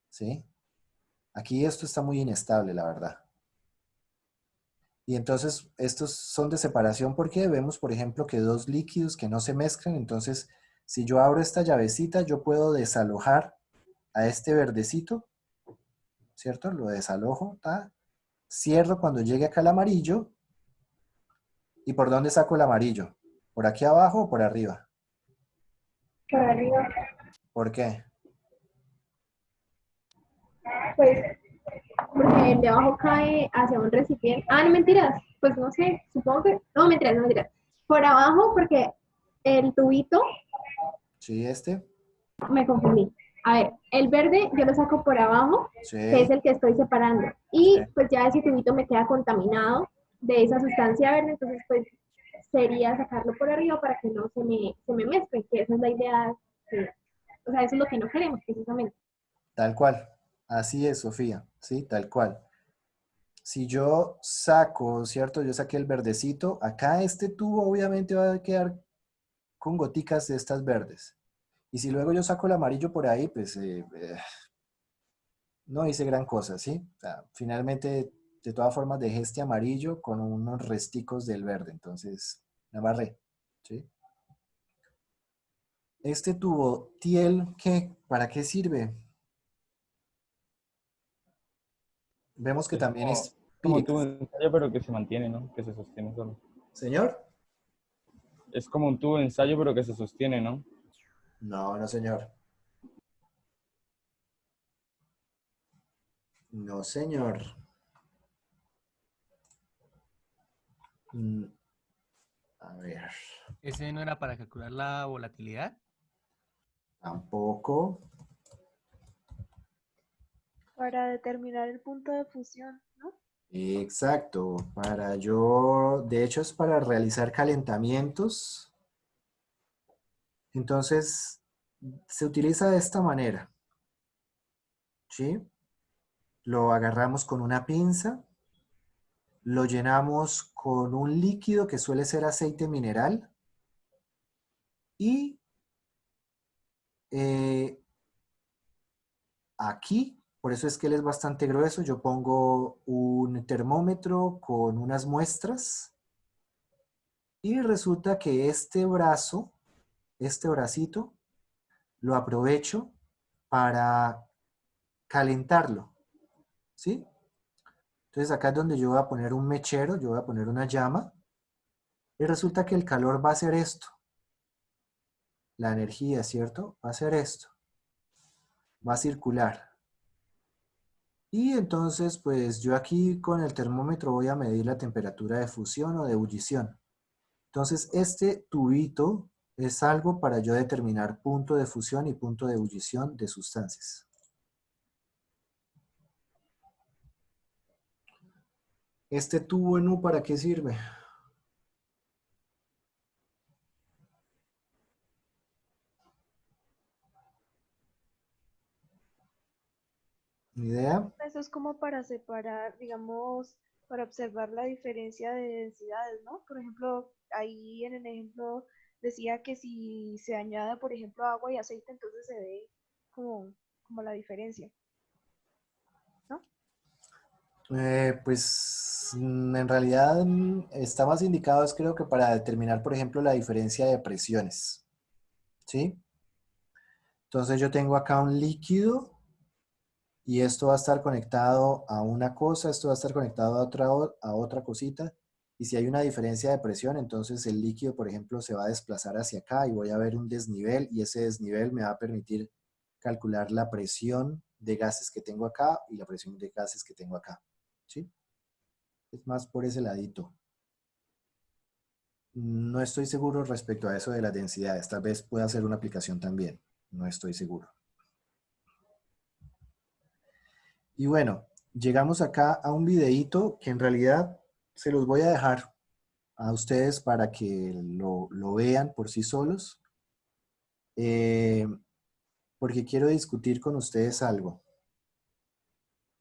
¿sí? Aquí esto está muy inestable, la verdad. Y entonces estos son de separación porque vemos, por ejemplo, que dos líquidos que no se mezclan. Entonces, si yo abro esta llavecita, yo puedo desalojar a este verdecito, ¿cierto? Lo desalojo, ¿tá? Cierro cuando llegue acá el amarillo. ¿Y por dónde saco el amarillo? ¿Por aquí abajo o por arriba? Por arriba, ¿Por qué? pues, porque el de abajo cae hacia un recipiente. Ah, no mentiras, pues no sé, supongo que, no mentiras, no mentiras. Por abajo, porque el tubito, Sí, este. me confundí. A ver, el verde yo lo saco por abajo, que es Sí. el que estoy separando. Y pues ya ese tubito me queda contaminado de esa sustancia verde, entonces pues sería sacarlo por arriba para que no se me mezcle, que esa es la idea, o sea, eso es lo que no queremos precisamente. Tal cual. Así es, Sofía. Sí, tal cual. Si yo saco, ¿cierto? Yo saqué el verdecito. Acá este tubo obviamente va a quedar con goticas de estas verdes. Y si luego yo saco el amarillo por ahí, pues no hice gran cosa, ¿sí? O sea, finalmente, de todas formas, dejé este amarillo con unos resticos del verde. Entonces, la barré, ¿sí? Este tubo Tiel, ¿para qué sirve? Vemos que Es también es como un Pyrex. tubo de ensayo, pero que se mantiene, ¿no? Que se sostiene solo. ¿Señor? Es como un tubo de ensayo, pero que se sostiene, ¿no? No, no, señor. No, señor. Mm, A ver, ¿Ese no era para calcular la volatilidad? tampoco. Para determinar el punto de fusión, ¿no? Exacto. De hecho es para realizar calentamientos. Entonces, se utiliza de esta manera, ¿sí? Lo agarramos con una pinza, lo llenamos con un líquido que suele ser aceite mineral y aquí, por eso es que él es bastante grueso, yo pongo un termómetro con unas muestras y resulta que este brazo, este bracito, lo aprovecho para calentarlo, ¿sí? Entonces acá es donde yo voy a poner un mechero, yo voy a poner una llama y resulta que el calor va a ser esto. La energía, ¿cierto? Va a ser esto. Va a circular. Y entonces, pues yo aquí con el termómetro voy a medir la temperatura de fusión o de ebullición. Entonces, este tubito es algo para yo determinar punto de fusión y punto de ebullición de sustancias. ¿Este tubo en U para qué sirve? ¿Ni idea? Eso es como para separar, digamos, para observar la diferencia de densidades, ¿no? Por ejemplo, ahí en el ejemplo decía que si se añade, por ejemplo, agua y aceite, entonces se ve como la diferencia, ¿no? Pues en realidad está más indicado es creo que para determinar, por ejemplo, la diferencia de presiones. ¿Sí? Entonces yo tengo acá un líquido y esto va a estar conectado a una cosa, esto va a estar conectado a otra cosita. Y si hay una diferencia de presión, entonces el líquido, por ejemplo, se va a desplazar hacia acá y voy a ver un desnivel y ese desnivel me va a permitir calcular la presión de gases que tengo acá y la presión de gases que tengo acá. ¿Sí? Es más por ese ladito. No estoy seguro respecto a eso de las densidades. Tal vez pueda ser una aplicación también. No estoy seguro. Y bueno, llegamos acá a un videíto que en realidad se los voy a dejar a ustedes para que lo vean por sí solos. Porque quiero discutir con ustedes algo.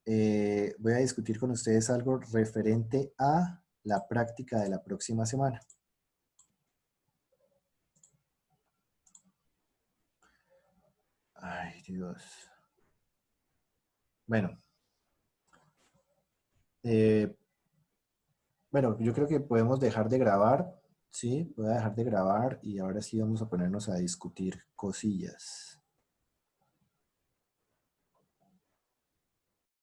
Voy a discutir con ustedes algo referente a la práctica de la próxima semana. Ay, Dios. Bueno. Bueno, yo creo que podemos dejar de grabar. Sí, voy a dejar de grabar y ahora sí vamos a ponernos a discutir cosillas.